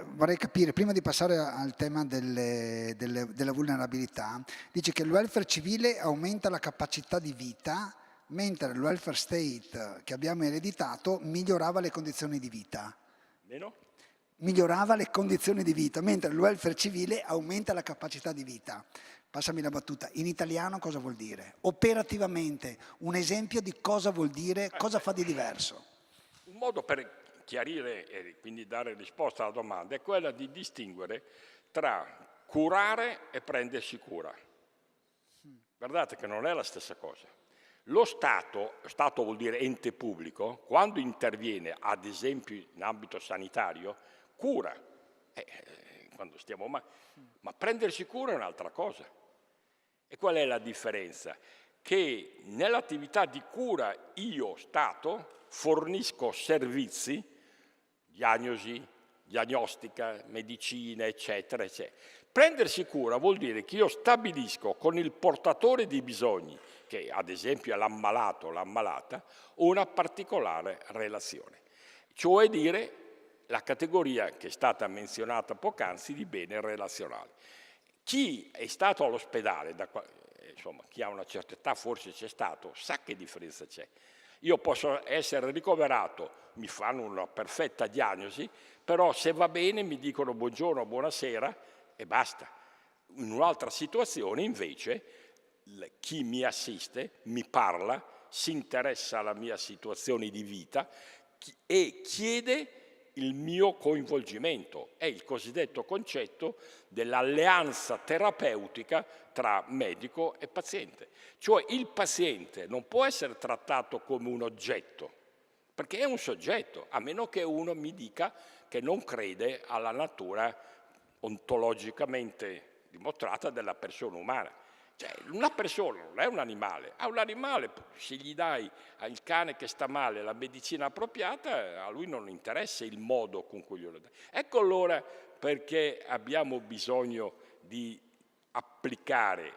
vorrei capire, prima di passare al tema della vulnerabilità, dice che il welfare civile aumenta la capacità di vita, mentre il welfare state che abbiamo ereditato migliorava le condizioni di vita. Meno? Migliorava le condizioni di vita, mentre il welfare civile aumenta la capacità di vita. Passami la battuta, in italiano cosa vuol dire? Operativamente, un esempio di cosa vuol dire, cosa fa di diverso? Un modo per chiarire e quindi dare risposta alla domanda è quella di distinguere tra curare e prendersi cura. Guardate che non è la stessa cosa. Lo Stato vuol dire ente pubblico, quando interviene, ad esempio in ambito sanitario, cura. Quando stiamo ma prendersi cura è un'altra cosa. E qual è la differenza? Che nell'attività di cura io, Stato, fornisco servizi, diagnosi, diagnostica, medicina, eccetera, eccetera. Prendersi cura vuol dire che io stabilisco con il portatore di bisogni, che ad esempio è l'ammalato o l'ammalata, una particolare relazione. Cioè dire la categoria che è stata menzionata poc'anzi di bene relazionale. Chi è stato all'ospedale, insomma chi ha una certa età forse c'è stato, sa che differenza c'è. Io posso essere ricoverato, mi fanno una perfetta diagnosi, però se va bene mi dicono buongiorno, buonasera e basta. In un'altra situazione invece chi mi assiste mi parla, si interessa alla mia situazione di vita e chiede il mio coinvolgimento. È il cosiddetto concetto dell'alleanza terapeutica tra medico e paziente. Cioè il paziente non può essere trattato come un oggetto, perché è un soggetto, a meno che uno mi dica che non crede alla natura ontologicamente dimostrata della persona umana. Cioè, una persona non è un animale, a un animale se gli dai al cane che sta male la medicina appropriata, a lui non interessa il modo con cui glielo dai. Ecco allora perché abbiamo bisogno di applicare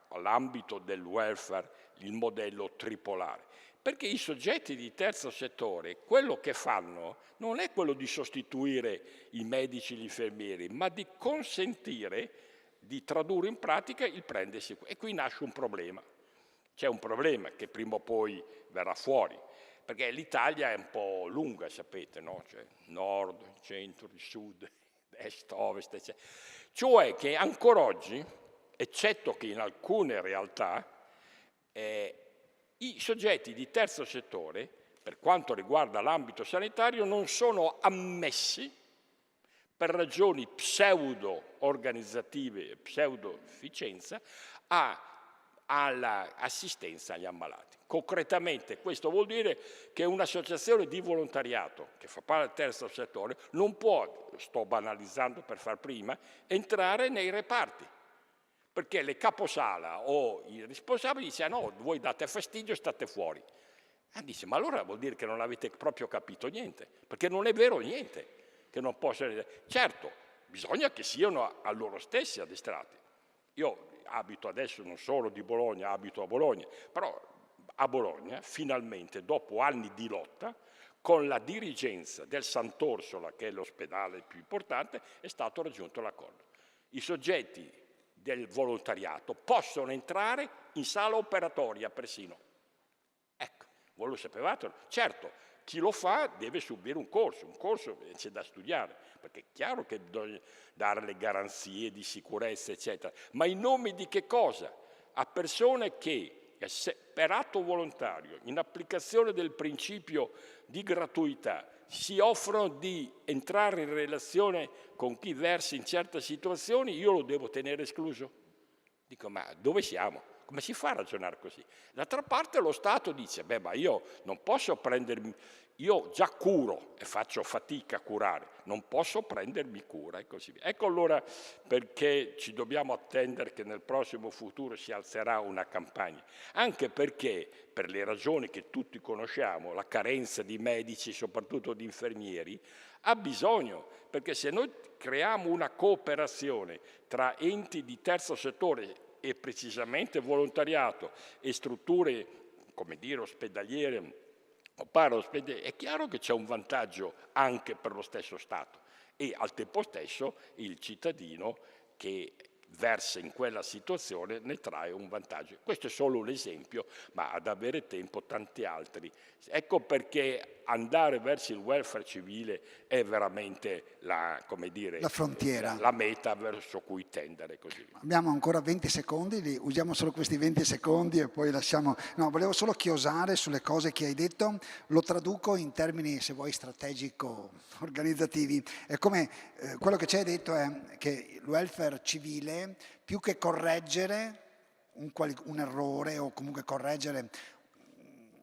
all'ambito del welfare il modello tripolare, perché i soggetti di terzo settore quello che fanno non è quello di sostituire i medici e gli infermieri, ma di consentire di tradurre in pratica il prendersi cura. E qui nasce un problema. C'è un problema che prima o poi verrà fuori, perché l'Italia è un po' lunga, sapete, no? Cioè, nord, centro, sud, est, ovest, eccetera. Cioè che ancora oggi, eccetto che in alcune realtà, i soggetti di terzo settore, per quanto riguarda l'ambito sanitario, non sono ammessi per ragioni pseudo-organizzative e pseudo-efficienza all'assistenza agli ammalati. Concretamente questo vuol dire che un'associazione di volontariato che fa parte del terzo settore non può, sto banalizzando per far prima, entrare nei reparti, perché le caposala o i responsabili dicono no, voi date fastidio, state fuori. Dice, ma allora vuol dire che non avete proprio capito niente, perché non è vero niente. Che non possono. Certo, bisogna che siano a loro stessi addestrati. Io abito adesso non solo di Bologna, abito a Bologna, però a Bologna finalmente dopo anni di lotta con la dirigenza del Sant'Orsola, che è l'ospedale più importante, è stato raggiunto l'accordo. I soggetti del volontariato possono entrare in sala operatoria persino. Ecco, voi lo sapevate? Certo. Chi lo fa deve subire un corso c'è da studiare, perché è chiaro che bisogna dare le garanzie di sicurezza, eccetera, ma in nome di che cosa? A persone che per atto volontario, in applicazione del principio di gratuità, si offrono di entrare in relazione con chi versa in certe situazioni, io lo devo tenere escluso? Dico, ma dove siamo? Come si fa a ragionare così? D'altra parte lo Stato dice, beh, ma io non posso prendermi, io già curo e faccio fatica a curare, non posso prendermi cura e così via. Ecco allora perché ci dobbiamo attendere che nel prossimo futuro si alzerà una campagna, anche perché per le ragioni che tutti conosciamo, la carenza di medici, soprattutto di infermieri, ha bisogno, perché se noi creiamo una cooperazione tra enti di terzo settore e precisamente volontariato e strutture, come dire, ospedaliere o paraospedaliere, è chiaro che c'è un vantaggio anche per lo stesso Stato e al tempo stesso il cittadino che versa in quella situazione ne trae un vantaggio. Questo è solo un esempio, ma ad avere tempo tanti altri. Ecco perché andare verso il welfare civile è veramente la, come dire, La frontiera. La meta verso cui tendere. Così. Abbiamo ancora 20 secondi, usiamo solo questi 20 secondi e poi lasciamo... No, volevo solo chiosare sulle cose che hai detto, lo traduco in termini, se vuoi, strategico-organizzativi. È come quello che ci hai detto è che il welfare civile, più che correggere un errore o comunque correggere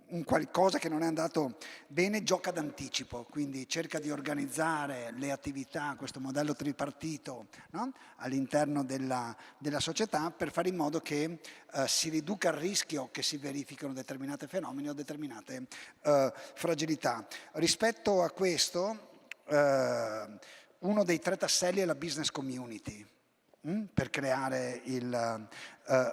un qualcosa che non è andato bene, gioca d'anticipo, quindi cerca di organizzare le attività, questo modello tripartito, no? All'interno della società per fare in modo che si riduca il rischio che si verifichino determinati fenomeni o determinate fragilità. Rispetto a questo, uno dei 3 tasselli è la business community per creare il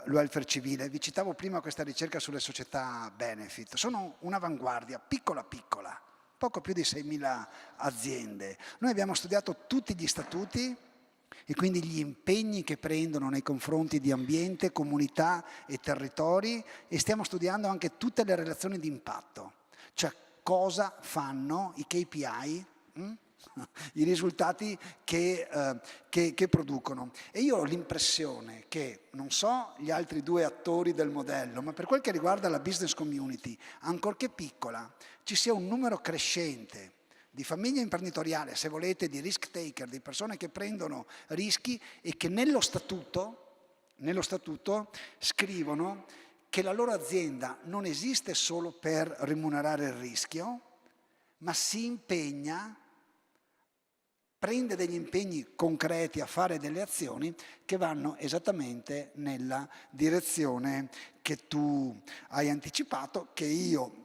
welfare civile. Vi citavo prima questa ricerca sulle società benefit. Sono un'avanguardia piccola, poco più di 6.000 aziende. Noi abbiamo studiato tutti gli statuti e quindi gli impegni che prendono nei confronti di ambiente, comunità e territori e stiamo studiando anche tutte le relazioni di impatto, cioè cosa fanno i KPI, i risultati che producono. E io ho l'impressione che, non so gli altri 2 attori del modello, ma per quel che riguarda la business community, ancorché piccola, ci sia un numero crescente di famiglie imprenditoriali, se volete, di risk taker, di persone che prendono rischi e che nello statuto scrivono che la loro azienda non esiste solo per remunerare il rischio, ma si impegna, prende degli impegni concreti a fare delle azioni che vanno esattamente nella direzione che tu hai anticipato, che io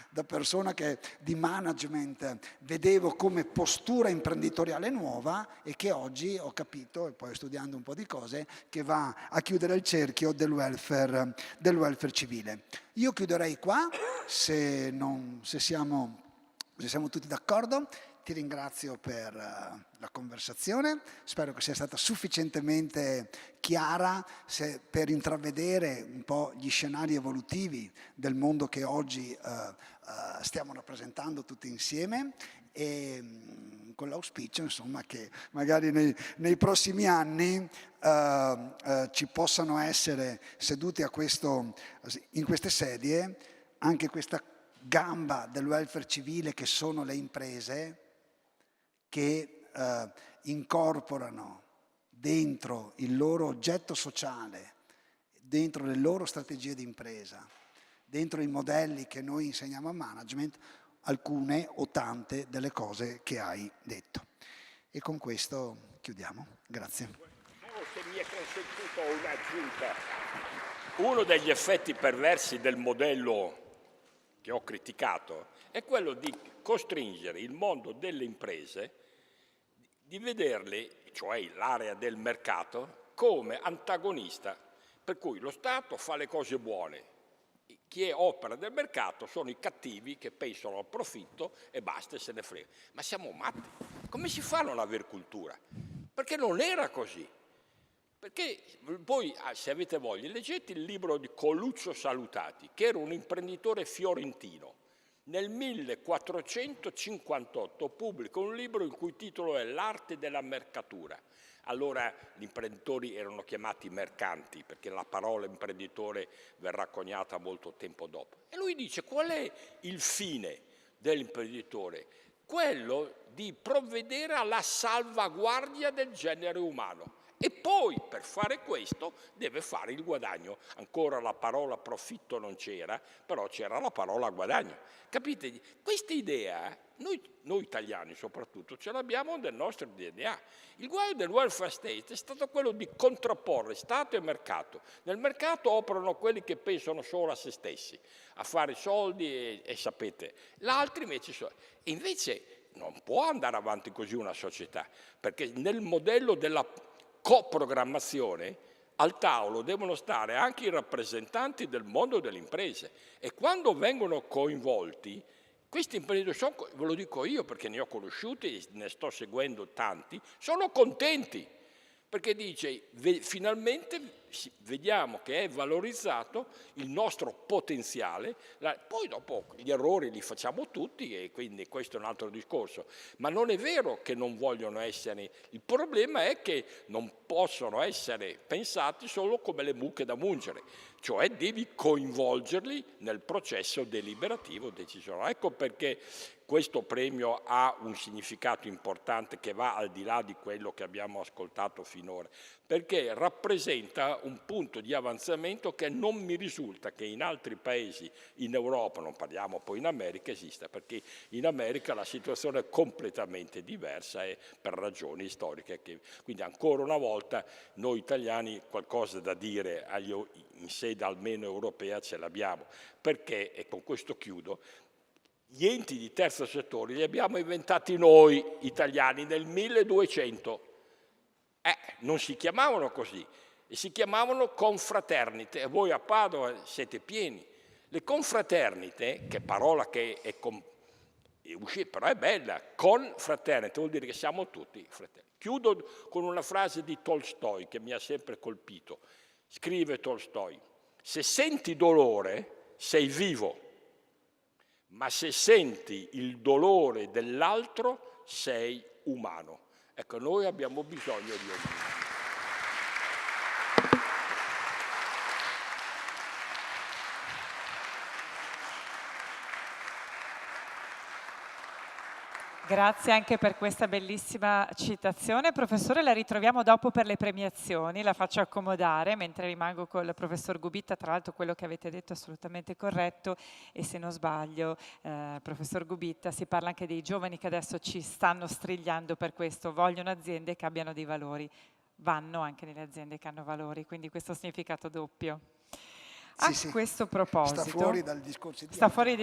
da persona che di management vedevo come postura imprenditoriale nuova e che oggi ho capito, e poi studiando un po' di cose, che va a chiudere il cerchio del welfare civile. Io chiuderei qua, se siamo tutti d'accordo. Ti ringrazio per la conversazione, spero che sia stata sufficientemente chiara per intravedere un po' gli scenari evolutivi del mondo che oggi stiamo rappresentando tutti insieme e con l'auspicio, insomma, che magari nei prossimi anni ci possano essere seduti in queste sedie anche questa gamba del welfare civile che sono le imprese, che incorporano dentro il loro oggetto sociale, dentro le loro strategie di impresa, dentro i modelli che noi insegniamo a management, alcune o tante delle cose che hai detto. E con questo chiudiamo. Grazie. Se mi è consentito un'aggiunta, uno degli effetti perversi del modello che ho criticato è quello di costringere il mondo delle imprese di vederle, cioè l'area del mercato, come antagonista, per cui lo Stato fa le cose buone, chi è opera del mercato sono i cattivi che pensano al profitto e basta e se ne frega. Ma siamo matti? Come si fa a non aver cultura? Perché non era così. Perché voi, se avete voglia, leggete il libro di Coluccio Salutati, che era un imprenditore fiorentino. Nel 1458 pubblica un libro il cui titolo è L'arte della mercatura. Allora gli imprenditori erano chiamati mercanti, perché la parola imprenditore verrà coniata molto tempo dopo. E lui dice: qual è il fine dell'imprenditore? Quello di provvedere alla salvaguardia del genere umano. E poi per fare questo deve fare il guadagno. Ancora la parola profitto non c'era, però c'era la parola guadagno. Capite? Questa idea noi italiani soprattutto ce l'abbiamo nel nostro DNA. Il guaio del welfare state è stato quello di contrapporre Stato e mercato. Nel mercato operano quelli che pensano solo a se stessi, a fare soldi e sapete, l'altro invece e invece non può andare avanti così una società, perché nel modello della coprogrammazione al tavolo devono stare anche i rappresentanti del mondo delle imprese, e quando vengono coinvolti questi imprenditori, ve lo dico io perché ne ho conosciuti e ne sto seguendo tanti, sono contenti, perché dice finalmente vediamo che è valorizzato il nostro potenziale, poi dopo gli errori li facciamo tutti e quindi questo è un altro discorso, ma non è vero che non vogliono essere, il problema è che non possono essere pensati solo come le mucche da mungere, cioè devi coinvolgerli nel processo deliberativo decisionale. Ecco perché questo premio ha un significato importante che va al di là di quello che abbiamo ascoltato finora, perché rappresenta un punto di avanzamento che non mi risulta che in altri paesi in Europa, non parliamo poi in America, esista, perché in America la situazione è completamente diversa e per ragioni storiche. Quindi ancora una volta noi italiani qualcosa da dire in sede almeno europea ce l'abbiamo, perché, e con questo chiudo, gli enti di terzo settore li abbiamo inventati noi italiani nel 1200. Non si chiamavano così, e si chiamavano confraternite, e voi a Padova siete pieni. Le confraternite, che parola che è però è bella, confraternite vuol dire che siamo tutti fratelli. Chiudo con una frase di Tolstoi che mi ha sempre colpito. Scrive Tolstoi: se senti dolore sei vivo, ma se senti il dolore dell'altro sei umano. Ecco, noi abbiamo bisogno di umani. Grazie anche per questa bellissima citazione. Professore, la ritroviamo dopo per le premiazioni, la faccio accomodare mentre rimango col professor Gubitta. Tra l'altro quello che avete detto è assolutamente corretto e se non sbaglio, professor Gubitta, si parla anche dei giovani che adesso ci stanno strigliando per questo, vogliono aziende che abbiano dei valori, vanno anche nelle aziende che hanno valori, quindi questo significato doppio. A questo proposito, sta fuori dai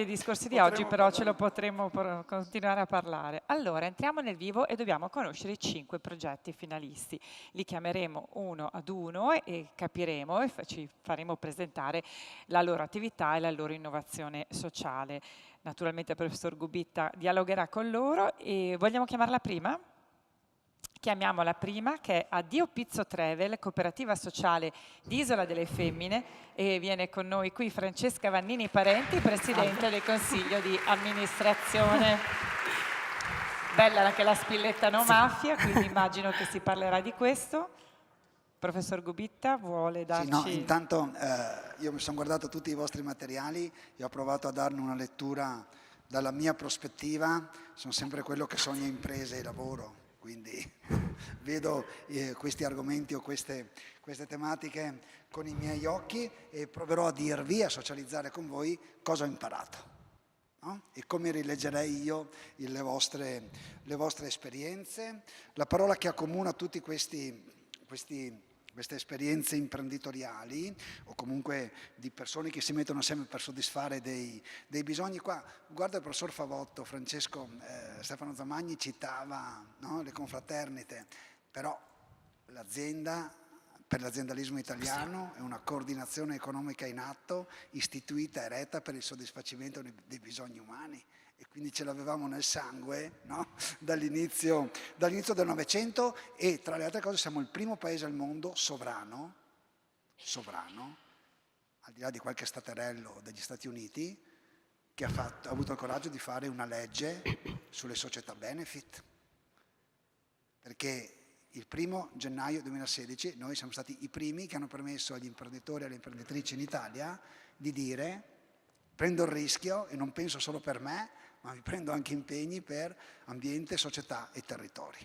discorsi di oggi, però ce lo potremo continuare a parlare. Allora, entriamo nel vivo e dobbiamo conoscere i 5 progetti finalisti. Li chiameremo uno ad uno e capiremo e ci faremo presentare la loro attività e la loro innovazione sociale. Naturalmente il professor Gubitta dialogherà con loro e vogliamo chiamarla prima? Chiamiamola prima, che è Addio Pizzo Travel, cooperativa sociale di Isola delle Femmine, e viene con noi qui Francesca Vannini Parenti, presidente del Consiglio di amministrazione. Bella anche la spilletta no mafia, quindi immagino che si parlerà di questo. Professor Gubitta vuole darci... Sì, no, intanto io mi sono guardato tutti i vostri materiali e ho provato a darne una lettura dalla mia prospettiva. Sono sempre quello che sogna imprese e lavoro. Quindi vedo questi argomenti o queste tematiche con i miei occhi e proverò a dirvi, a socializzare con voi cosa ho imparato, no? E come rileggerei io le vostre esperienze. La parola che accomuna tutti queste esperienze imprenditoriali o comunque di persone che si mettono assieme per soddisfare dei bisogni. Qua, guarda il professor Favotto, Francesco, Stefano Zamagni citava, no, le confraternite, però l'azienda, per l'aziendalismo italiano, è una coordinazione economica in atto, istituita e retta per il soddisfacimento dei bisogni umani. E quindi ce l'avevamo nel sangue, no? dall'inizio del Novecento, e tra le altre cose siamo il primo paese al mondo sovrano, al di là di qualche staterello degli Stati Uniti, che ha avuto il coraggio di fare una legge sulle società benefit, perché il 1° gennaio 2016 noi siamo stati i primi che hanno permesso agli imprenditori e alle imprenditrici in Italia di dire: prendo il rischio e non penso solo per me, ma mi prendo anche impegni per ambiente, società e territori.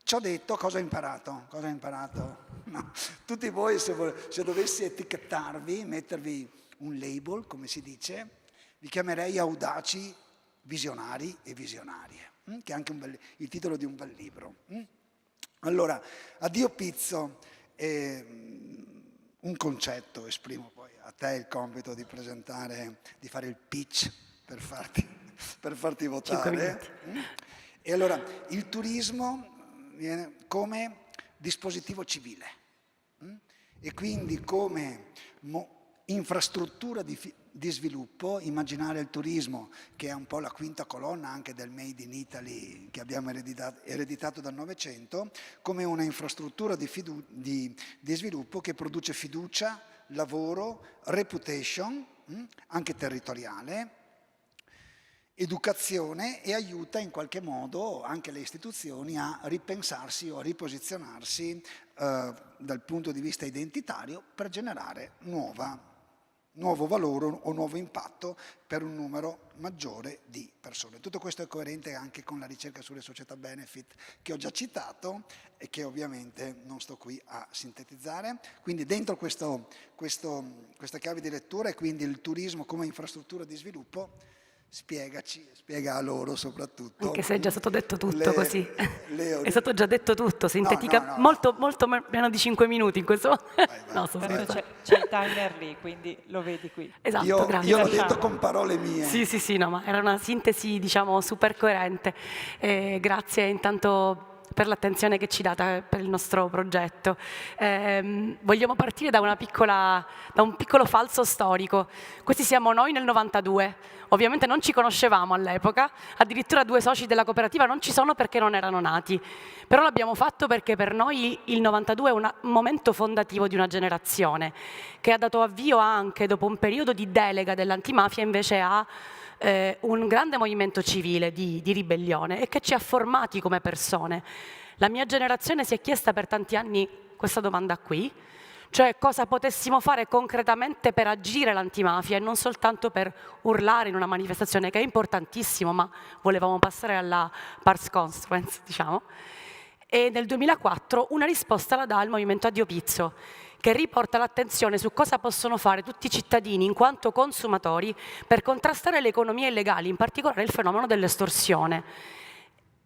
Ciò detto, cosa ho imparato? Cosa ho imparato? No. Tutti voi, se dovessi etichettarvi, mettervi un label, come si dice, vi chiamerei audaci, visionari e visionarie, che è anche il titolo di un bel libro. Allora, Addio Pizzo è un concetto, esprimo poi a te il compito di presentare, di fare il pitch per farti votare. E allora, il turismo viene come dispositivo civile e quindi come infrastruttura di sviluppo. Immaginare il turismo, che è un po' la quinta colonna anche del Made in Italy che abbiamo ereditato dal Novecento, come una infrastruttura di sviluppo che produce fiducia, lavoro, reputation, anche territoriale, educazione, e aiuta in qualche modo anche le istituzioni a ripensarsi o a riposizionarsi dal punto di vista identitario per generare nuovo valore o nuovo impatto per un numero maggiore di persone. Tutto questo è coerente anche con la ricerca sulle società benefit che ho già citato e che ovviamente non sto qui a sintetizzare. Quindi dentro questa chiave di lettura, e quindi il turismo come infrastruttura di sviluppo, spiega a loro soprattutto. Anche se è già stato detto tutto così. È stato già detto tutto, sintetica, molto meno di 5 minuti in questo. No, c'è il timer lì, quindi lo vedi qui. Esatto, grazie. Io l'ho detto con parole mie. Sì, no, ma era una sintesi, diciamo, super coerente. Grazie intanto per l'attenzione che ci date per il nostro progetto. Vogliamo partire da un piccolo falso storico. Questi siamo noi nel 92. Ovviamente non ci conoscevamo all'epoca, addirittura 2 soci della cooperativa non ci sono perché non erano nati. Però l'abbiamo fatto perché per noi il 92 è un momento fondativo di una generazione che ha dato avvio anche, dopo un periodo di delega dell'antimafia, invece a un grande movimento civile di ribellione, e che ci ha formati come persone. La mia generazione si è chiesta per tanti anni questa domanda qui, cioè cosa potessimo fare concretamente per agire l'antimafia e non soltanto per urlare in una manifestazione, che è importantissimo, ma volevamo passare alla pars consequens, diciamo. E nel 2004 una risposta la dà il movimento Addio Pizzo, che riporta l'attenzione su cosa possono fare tutti i cittadini in quanto consumatori per contrastare le economie illegali, in particolare il fenomeno dell'estorsione.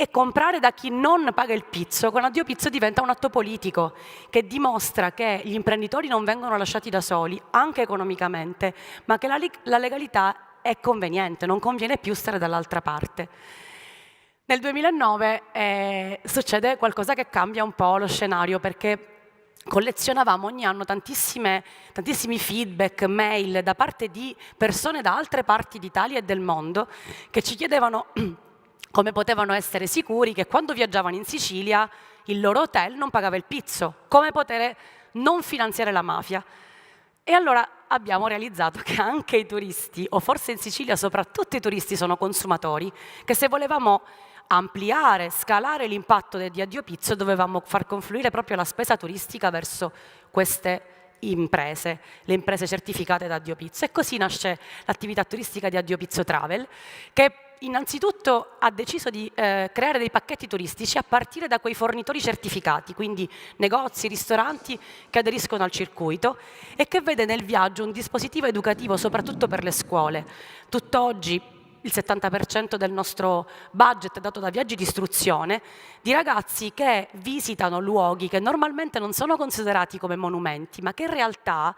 E comprare da chi non paga il pizzo, con Addio Pizzo diventa un atto politico che dimostra che gli imprenditori non vengono lasciati da soli, anche economicamente, ma che la legalità è conveniente, non conviene più stare dall'altra parte. Nel 2009 succede qualcosa che cambia un po' lo scenario, perché collezionavamo ogni anno tantissimi feedback, mail da parte di persone da altre parti d'Italia e del mondo che ci chiedevano come potevano essere sicuri che quando viaggiavano in Sicilia il loro hotel non pagava il pizzo, come poter non finanziare la mafia. E allora abbiamo realizzato che anche i turisti, o forse in Sicilia soprattutto i turisti, sono consumatori, che se volevamo ampliare, scalare l'impatto di Addio Pizzo dovevamo far confluire proprio la spesa turistica verso queste imprese, le imprese certificate da Addio Pizzo. E così nasce l'attività turistica di Addio Pizzo Travel, che innanzitutto ha deciso di creare dei pacchetti turistici a partire da quei fornitori certificati, quindi negozi, ristoranti che aderiscono al circuito, e che vede nel viaggio un dispositivo educativo soprattutto per le scuole. Tutt'oggi il 70% del nostro budget è dato da viaggi di istruzione di ragazzi che visitano luoghi che normalmente non sono considerati come monumenti, ma che in realtà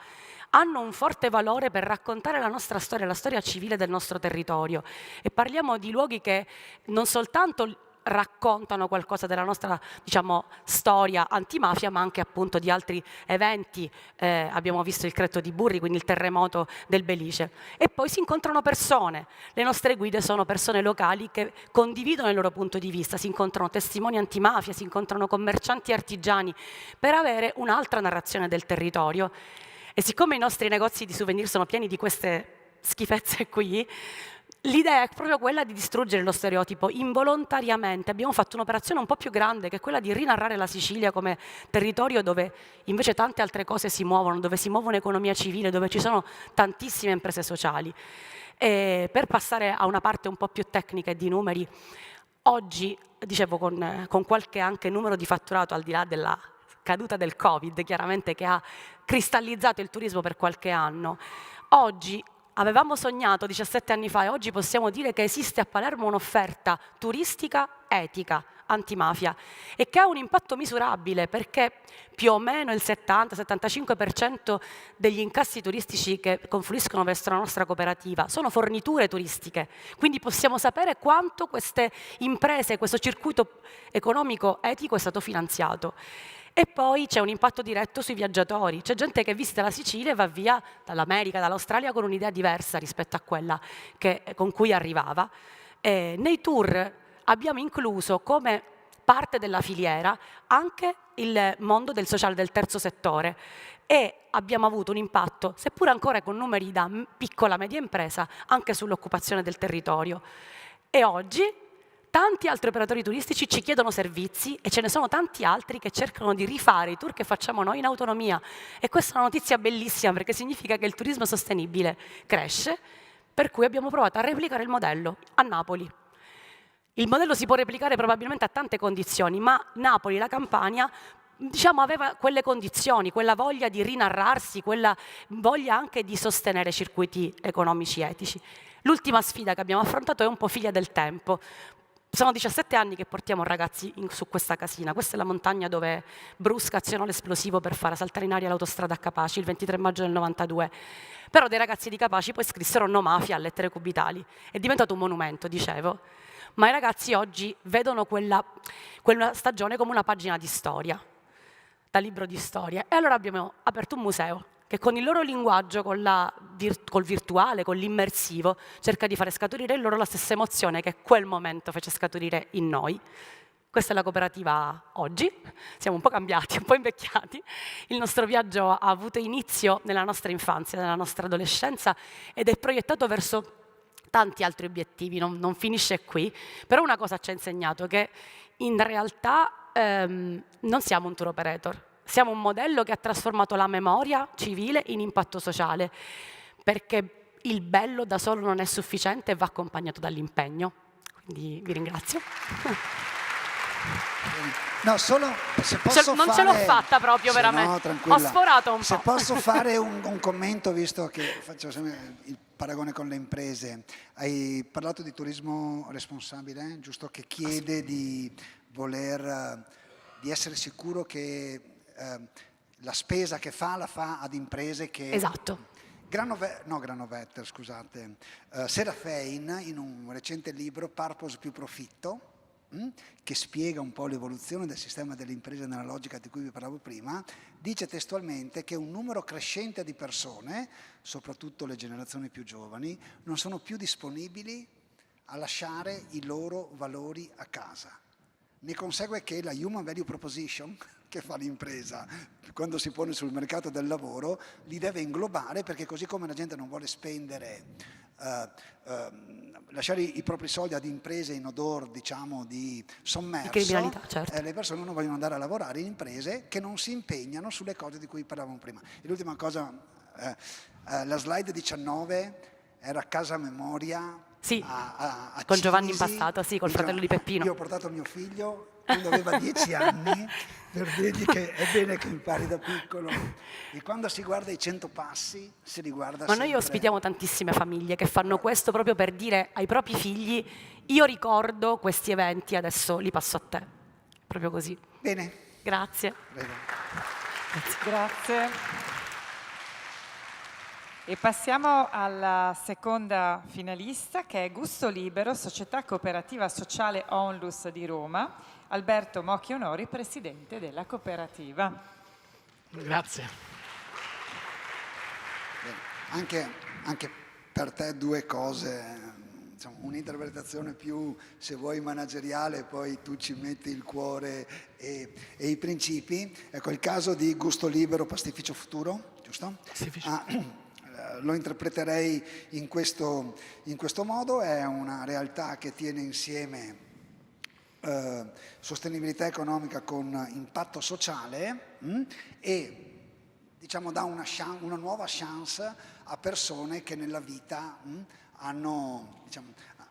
hanno un forte valore per raccontare la nostra storia, la storia civile del nostro territorio. E parliamo di luoghi che non soltanto raccontano qualcosa della nostra, diciamo, storia antimafia, ma anche appunto di altri eventi. Abbiamo visto il Cretto di Burri, quindi il terremoto del Belice. E poi si incontrano persone. Le nostre guide sono persone locali che condividono il loro punto di vista, si incontrano testimoni antimafia, si incontrano commercianti e artigiani per avere un'altra narrazione del territorio. E siccome i nostri negozi di souvenir sono pieni di queste schifezze qui, l'idea è proprio quella di distruggere lo stereotipo involontariamente. Abbiamo fatto un'operazione un po' più grande, che è quella di rinarrare la Sicilia come territorio dove invece tante altre cose si muovono, dove si muove un'economia civile, dove ci sono tantissime imprese sociali. E per passare a una parte un po' più tecnica e di numeri, oggi, dicevo, con qualche anche numero di fatturato, al di là della caduta del Covid, chiaramente, che ha cristallizzato il turismo per qualche anno, oggi avevamo sognato 17 anni fa e oggi possiamo dire che esiste a Palermo un'offerta turistica etica, antimafia, e che ha un impatto misurabile, perché più o meno il 70-75% degli incassi turistici che confluiscono verso la nostra cooperativa sono forniture turistiche, quindi possiamo sapere quanto queste imprese, questo circuito economico etico è stato finanziato. E poi c'è un impatto diretto sui viaggiatori, c'è gente che visita la Sicilia e va via dall'America, dall'Australia con un'idea diversa rispetto a quella con cui arrivava. Nei tour abbiamo incluso come parte della filiera anche il mondo del sociale del terzo settore e abbiamo avuto un impatto, seppur ancora con numeri da piccola media impresa, anche sull'occupazione del territorio. E oggi tanti altri operatori turistici ci chiedono servizi e ce ne sono tanti altri che cercano di rifare i tour che facciamo noi in autonomia. E questa è una notizia bellissima, perché significa che il turismo sostenibile cresce, per cui abbiamo provato a replicare il modello a Napoli. Il modello si può replicare probabilmente a tante condizioni, ma Napoli, la Campania, diciamo, aveva quelle condizioni, quella voglia di rinarrarsi, quella voglia anche di sostenere circuiti economici etici. L'ultima sfida che abbiamo affrontato è un po' figlia del tempo. Sono 17 anni che portiamo ragazzi su questa casina. Questa è la montagna dove Brusca azionò l'esplosivo per fare saltare in aria l'autostrada a Capaci il 23 maggio del 92. Però dei ragazzi di Capaci poi scrissero no mafia a lettere cubitali. È diventato un monumento, dicevo. Ma i ragazzi oggi vedono quella stagione come una pagina di storia, da libro di storia. E allora abbiamo aperto un museo che con il loro linguaggio, col virtuale, con l'immersivo, cerca di fare scaturire in loro la stessa emozione che quel momento fece scaturire in noi. Questa è la cooperativa oggi, siamo un po' cambiati, un po' invecchiati. Il nostro viaggio ha avuto inizio nella nostra infanzia, nella nostra adolescenza ed è proiettato verso tanti altri obiettivi, non finisce qui. Però una cosa ci ha insegnato, che in realtà non siamo un tour operator. Siamo un modello che ha trasformato la memoria civile in impatto sociale, perché il bello da solo non è sufficiente e va accompagnato dall'impegno. Quindi vi ringrazio. No, solo se posso non fare... ce l'ho fatta proprio, veramente. No, tranquilla. Ho sforato un po'. Se posso fare un commento, visto che faccio sempre il paragone con le imprese. Hai parlato di turismo responsabile, giusto? Che chiede di essere sicuro che la spesa che fa la fa ad imprese che... Esatto. Granovetter, scusate. Serafein, in un recente libro, Purpose più profitto, che spiega un po' l'evoluzione del sistema delle imprese nella logica di cui vi parlavo prima, dice testualmente che un numero crescente di persone, soprattutto le generazioni più giovani, non sono più disponibili a lasciare i loro valori a casa. Ne consegue che la Human Value Proposition che fa l'impresa quando si pone sul mercato del lavoro li deve inglobare, perché così come la gente non vuole spendere, lasciare i propri soldi ad imprese in odor, diciamo, di sommerso, criminalità, certo. Le persone non vogliono andare a lavorare in imprese che non si impegnano sulle cose di cui parlavamo prima. E l'ultima cosa, la slide 19 era Casa Memoria. Sì, a con Giovanni in Cinisi. passato, sì, col fratello di Peppino. Io ho portato mio figlio quando aveva 10 anni per dirgli che è bene che impari da piccolo, e quando si guarda i 100 passi si riguarda Ma noi ospitiamo tantissime famiglie che fanno questo proprio per dire ai propri figli: io ricordo questi eventi, adesso li passo a te. Proprio così. Bene. Grazie. Grazie. E passiamo alla seconda finalista, che è Gusto Libero, Società Cooperativa Sociale Onlus di Roma. Alberto Mocchi Onori, presidente della cooperativa. Grazie. Anche per te due cose, insomma, un'interpretazione più, se vuoi, manageriale, poi tu ci metti il cuore e i principi. Ecco, il caso di Gusto Libero Pastificio Futuro, giusto? lo interpreterei in questo modo. È una realtà che tiene insieme sostenibilità economica con impatto sociale e diciamo dà una nuova chance a persone che nella vita hanno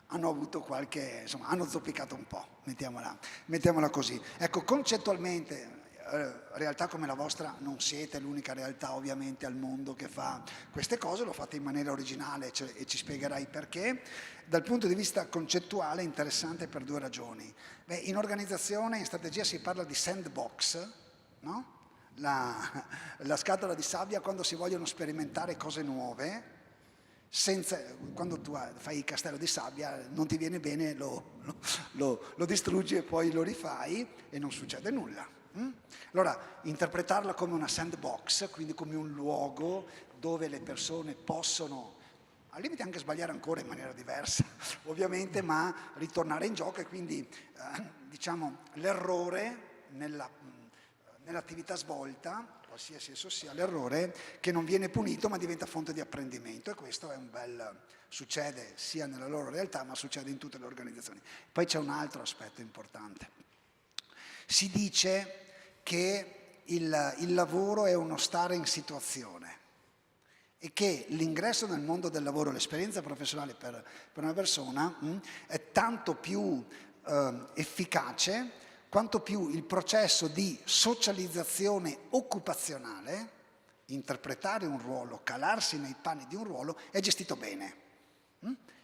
avuto hanno zoppicato un po', mettiamola così. Ecco, concettualmente realtà come la vostra non siete l'unica realtà ovviamente al mondo che fa queste cose, lo fate in maniera originale e ci spiegherai perché. Dal punto di vista concettuale è interessante per due ragioni. In organizzazione, in strategia si parla di sandbox, no? La scatola di sabbia quando si vogliono sperimentare cose nuove, quando tu fai il castello di sabbia non ti viene bene, lo distruggi e poi lo rifai e non succede nulla. Allora, interpretarla come una sandbox, quindi come un luogo dove le persone possono, al limite anche sbagliare ancora in maniera diversa, ovviamente, ma ritornare in gioco e quindi, diciamo, l'errore nell'attività svolta, qualsiasi esso sia, l'errore che non viene punito ma diventa fonte di apprendimento, e questo è succede sia nella loro realtà ma succede in tutte le organizzazioni. Poi c'è un altro aspetto importante. Si dice che il lavoro è uno stare in situazione e che l'ingresso nel mondo del lavoro, l'esperienza professionale per una persona è tanto più efficace quanto più il processo di socializzazione occupazionale, interpretare un ruolo, calarsi nei panni di un ruolo, è gestito bene.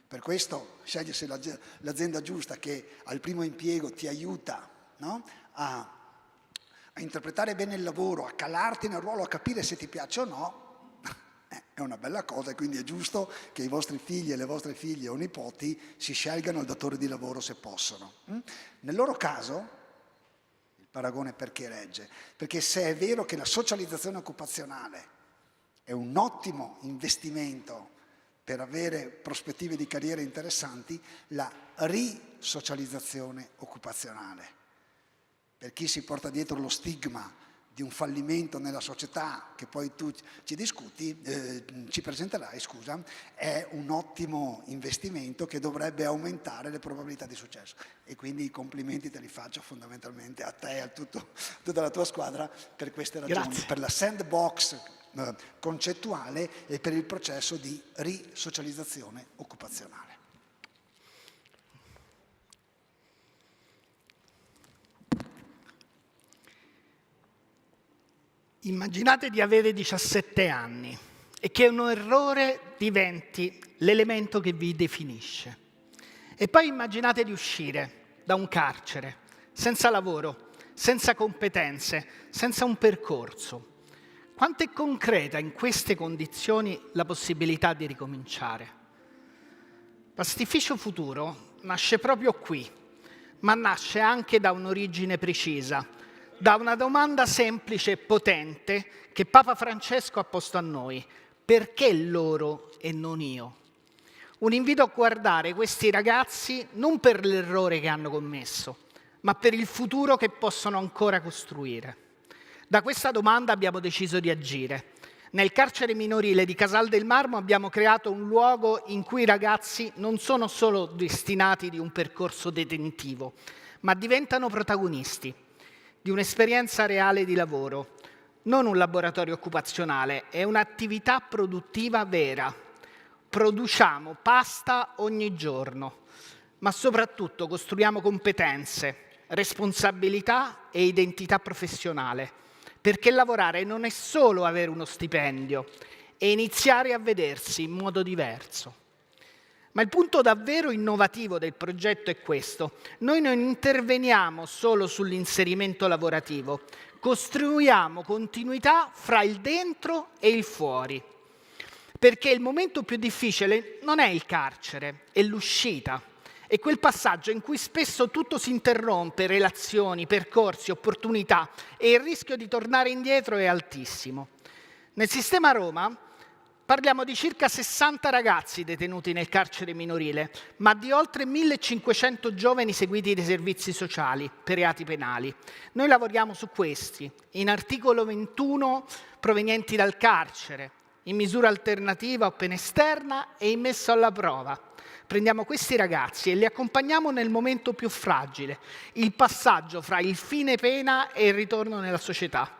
Per questo scegliersi l'azienda giusta che al primo impiego ti aiuta, no? a interpretare bene il lavoro, a calarti nel ruolo, a capire se ti piace o no, è una bella cosa, e quindi è giusto che i vostri figli e le vostre figlie o nipoti si scelgano il datore di lavoro se possono. Nel loro caso, il paragone perché regge? Perché se è vero che la socializzazione occupazionale è un ottimo investimento per avere prospettive di carriera interessanti, la risocializzazione occupazionale, per chi si porta dietro lo stigma di un fallimento nella società che poi tu ci presenterai, scusa, è un ottimo investimento che dovrebbe aumentare le probabilità di successo. E quindi i complimenti te li faccio fondamentalmente a te e a tutta la tua squadra per queste ragioni. Grazie. Per la sandbox concettuale e per il processo di risocializzazione occupazionale. Immaginate di avere 17 anni e che un errore diventi l'elemento che vi definisce. E poi immaginate di uscire da un carcere, senza lavoro, senza competenze, senza un percorso. Quanto è concreta in queste condizioni la possibilità di ricominciare? Pastificio Futuro nasce proprio qui, ma nasce anche da un'origine precisa, da una domanda semplice e potente che Papa Francesco ha posto a noi: perché loro e non io? Un invito a guardare questi ragazzi non per l'errore che hanno commesso, ma per il futuro che possono ancora costruire. Da questa domanda abbiamo deciso di agire. Nel carcere minorile di Casal del Marmo abbiamo creato un luogo in cui i ragazzi non sono solo destinati di un percorso detentivo, ma diventano protagonisti di un'esperienza reale di lavoro, non un laboratorio occupazionale, è un'attività produttiva vera. Produciamo pasta ogni giorno, ma soprattutto costruiamo competenze, responsabilità e identità professionale, perché lavorare non è solo avere uno stipendio, è iniziare a vedersi in modo diverso. Ma il punto davvero innovativo del progetto è questo: noi non interveniamo solo sull'inserimento lavorativo, costruiamo continuità fra il dentro e il fuori. Perché il momento più difficile non è il carcere, è l'uscita. È quel passaggio in cui spesso tutto si interrompe, relazioni, percorsi, opportunità, e il rischio di tornare indietro è altissimo. Nel sistema Roma parliamo di circa 60 ragazzi detenuti nel carcere minorile, ma di oltre 1500 giovani seguiti dai servizi sociali per reati penali. Noi lavoriamo su questi, in articolo 21 provenienti dal carcere, in misura alternativa o pena esterna e immesso alla prova. Prendiamo questi ragazzi e li accompagniamo nel momento più fragile, il passaggio fra il fine pena e il ritorno nella società.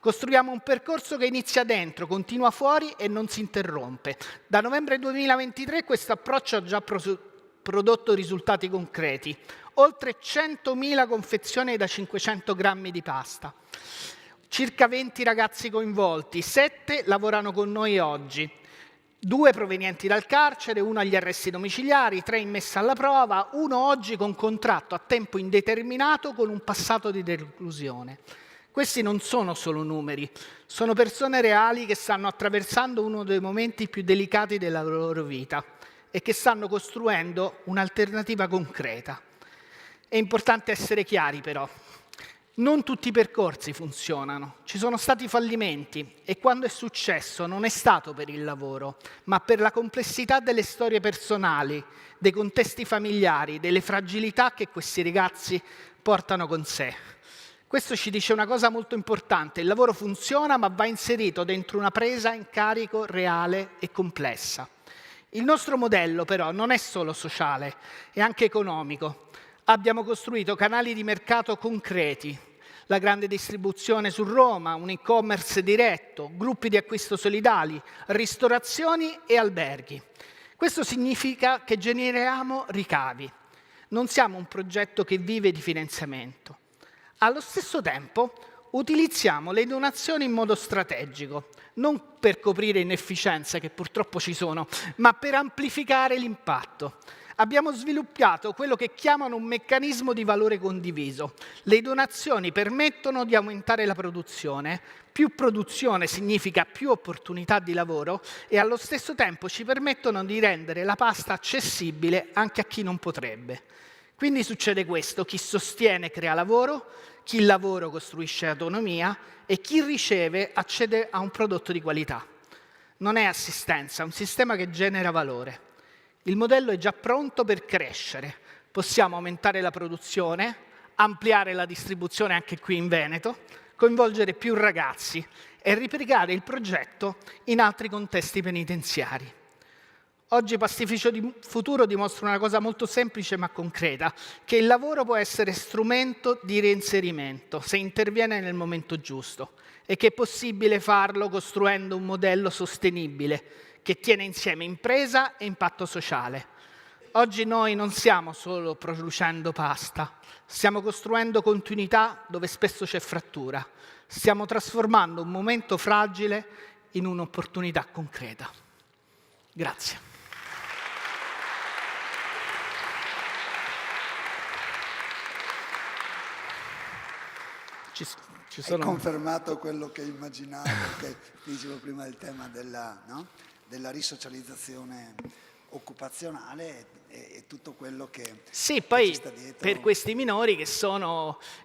Costruiamo un percorso che inizia dentro, continua fuori e non si interrompe. Da novembre 2023 questo approccio ha già prodotto risultati concreti. Oltre 100.000 confezioni da 500 grammi di pasta. Circa 20 ragazzi coinvolti, 7 lavorano con noi oggi. 2 provenienti dal carcere, 1 agli arresti domiciliari, 3 in messa alla prova, 1 oggi con contratto a tempo indeterminato con un passato di reclusione. Questi non sono solo numeri, sono persone reali che stanno attraversando uno dei momenti più delicati della loro vita e che stanno costruendo un'alternativa concreta. È importante essere chiari però. Non tutti i percorsi funzionano, ci sono stati fallimenti e quando è successo non è stato per il lavoro, ma per la complessità delle storie personali, dei contesti familiari, delle fragilità che questi ragazzi portano con sé. Questo ci dice una cosa molto importante: il lavoro funziona ma va inserito dentro una presa in carico reale e complessa. Il nostro modello però non è solo sociale, è anche economico. Abbiamo costruito canali di mercato concreti, la grande distribuzione su Roma, un e-commerce diretto, gruppi di acquisto solidali, ristorazioni e alberghi. Questo significa che generiamo ricavi. Non siamo un progetto che vive di finanziamento. Allo stesso tempo utilizziamo le donazioni in modo strategico, non per coprire inefficienze che purtroppo ci sono, ma per amplificare l'impatto. Abbiamo sviluppato quello che chiamano un meccanismo di valore condiviso. Le donazioni permettono di aumentare la produzione. Più produzione significa più opportunità di lavoro e allo stesso tempo ci permettono di rendere la pasta accessibile anche a chi non potrebbe. Quindi succede questo: chi sostiene crea lavoro, chi il lavoro costruisce autonomia e chi riceve accede a un prodotto di qualità. Non è assistenza, è un sistema che genera valore. Il modello è già pronto per crescere. Possiamo aumentare la produzione, ampliare la distribuzione anche qui in Veneto, coinvolgere più ragazzi e replicare il progetto in altri contesti penitenziari. Oggi Pastificio di Futuro dimostra una cosa molto semplice ma concreta, che il lavoro può essere strumento di reinserimento se interviene nel momento giusto e che è possibile farlo costruendo un modello sostenibile che tiene insieme impresa e impatto sociale. Oggi noi non stiamo solo producendo pasta, stiamo costruendo continuità dove spesso c'è frattura. Stiamo trasformando un momento fragile in un'opportunità concreta. Grazie. Hai confermato quello che immaginavo, che dicevo prima, il tema della risocializzazione occupazionale e tutto quello che sì, poi ci sta dietro. Per questi minori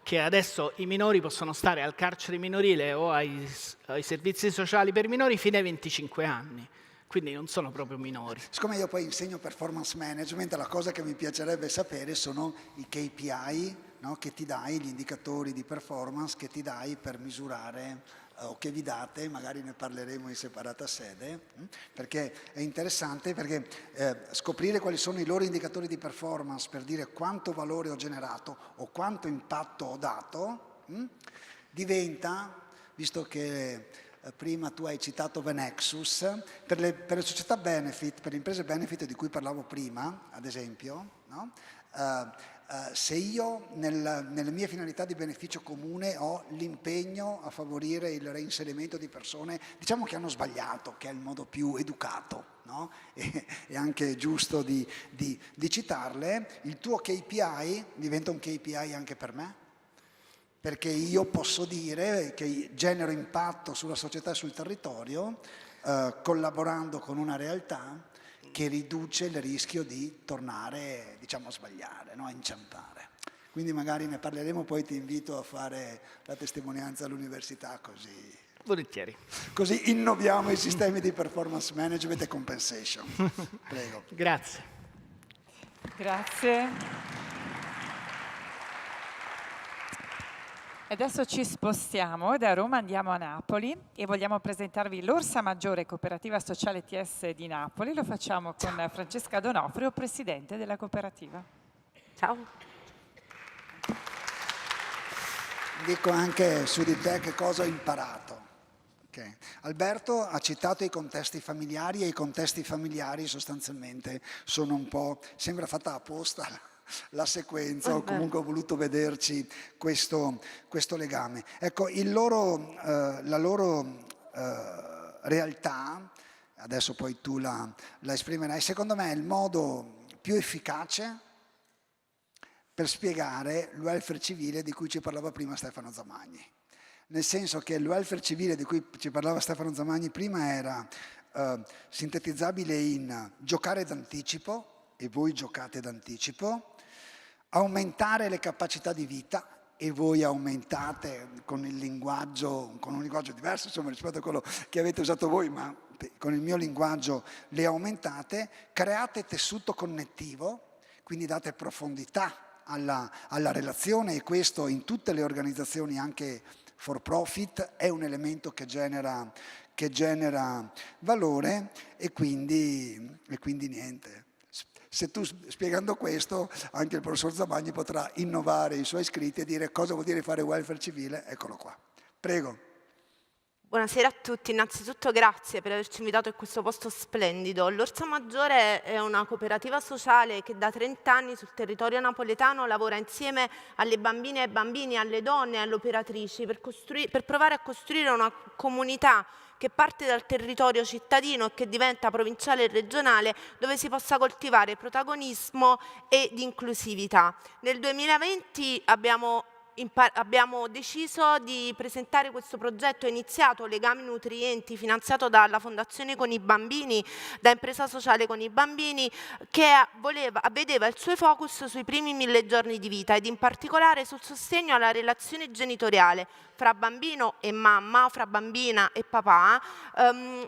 che adesso i minori possono stare al carcere minorile o ai servizi sociali per minori fino ai 25 anni. Quindi non sono proprio minori. Siccome io poi insegno performance management, la cosa che mi piacerebbe sapere sono i KPI, no, che ti dai, gli indicatori di performance che ti dai per misurare o che vi date, magari ne parleremo in separata sede, perché è interessante, perché scoprire quali sono i loro indicatori di performance per dire quanto valore ho generato o quanto impatto ho dato, diventa, visto che prima tu hai citato Venexus, per le società benefit, per le imprese benefit di cui parlavo prima, ad esempio, no? Se io nelle mie finalità di beneficio comune ho l'impegno a favorire il reinserimento di persone, diciamo che hanno sbagliato, che è il modo più educato, no? E anche giusto di citarle, il tuo KPI diventa un KPI anche per me? Perché io posso dire che genero impatto sulla società e sul territorio collaborando con una realtà che riduce il rischio di tornare, diciamo, a sbagliare, no? A inciampare. Quindi magari ne parleremo, poi ti invito a fare la testimonianza all'università, così. Volentieri. Così innoviamo i sistemi di performance management e compensation. Prego. Grazie. Grazie. Adesso ci spostiamo, da Roma andiamo a Napoli e vogliamo presentarvi l'Orsa Maggiore Cooperativa Sociale TS di Napoli. Lo facciamo con Francesca Donofrio, presidente della cooperativa. Ciao. Dico anche su di te che cosa ho imparato. Okay. Alberto ha citato i contesti familiari e i contesti familiari sostanzialmente sono un po', sembra fatta apposta la sequenza, o comunque ho voluto vederci questo legame. Ecco, la loro realtà, adesso poi tu la esprimerai, secondo me è il modo più efficace per spiegare il welfare civile di cui ci parlava prima Stefano Zamagni. Nel senso che il welfare civile di cui ci parlava Stefano Zamagni prima era sintetizzabile in giocare d'anticipo, e voi giocate d'anticipo, aumentare le capacità di vita, e voi aumentate con un linguaggio diverso insomma, rispetto a quello che avete usato voi, ma con il mio linguaggio le aumentate, create tessuto connettivo, quindi date profondità alla relazione, e questo in tutte le organizzazioni anche for profit è un elemento che genera valore, e quindi niente. Se tu, spiegando questo, anche il professor Zamagni potrà innovare i suoi scritti e dire cosa vuol dire fare welfare civile, eccolo qua. Prego. Buonasera a tutti, innanzitutto grazie per averci invitato in questo posto splendido. L'Orsa Maggiore è una cooperativa sociale che da 30 anni sul territorio napoletano lavora insieme alle bambine e ai bambini, alle donne e alle operatrici per provare a costruire una comunità che parte dal territorio cittadino e che diventa provinciale e regionale, dove si possa coltivare protagonismo e di inclusività. Nel 2020 abbiamo deciso di presentare questo progetto iniziato Legami Nutrienti, finanziato dalla Fondazione Con i Bambini, da Impresa Sociale Con i Bambini, che vedeva il suo focus sui primi 1000 giorni di vita ed in particolare sul sostegno alla relazione genitoriale fra bambino e mamma, fra bambina e papà,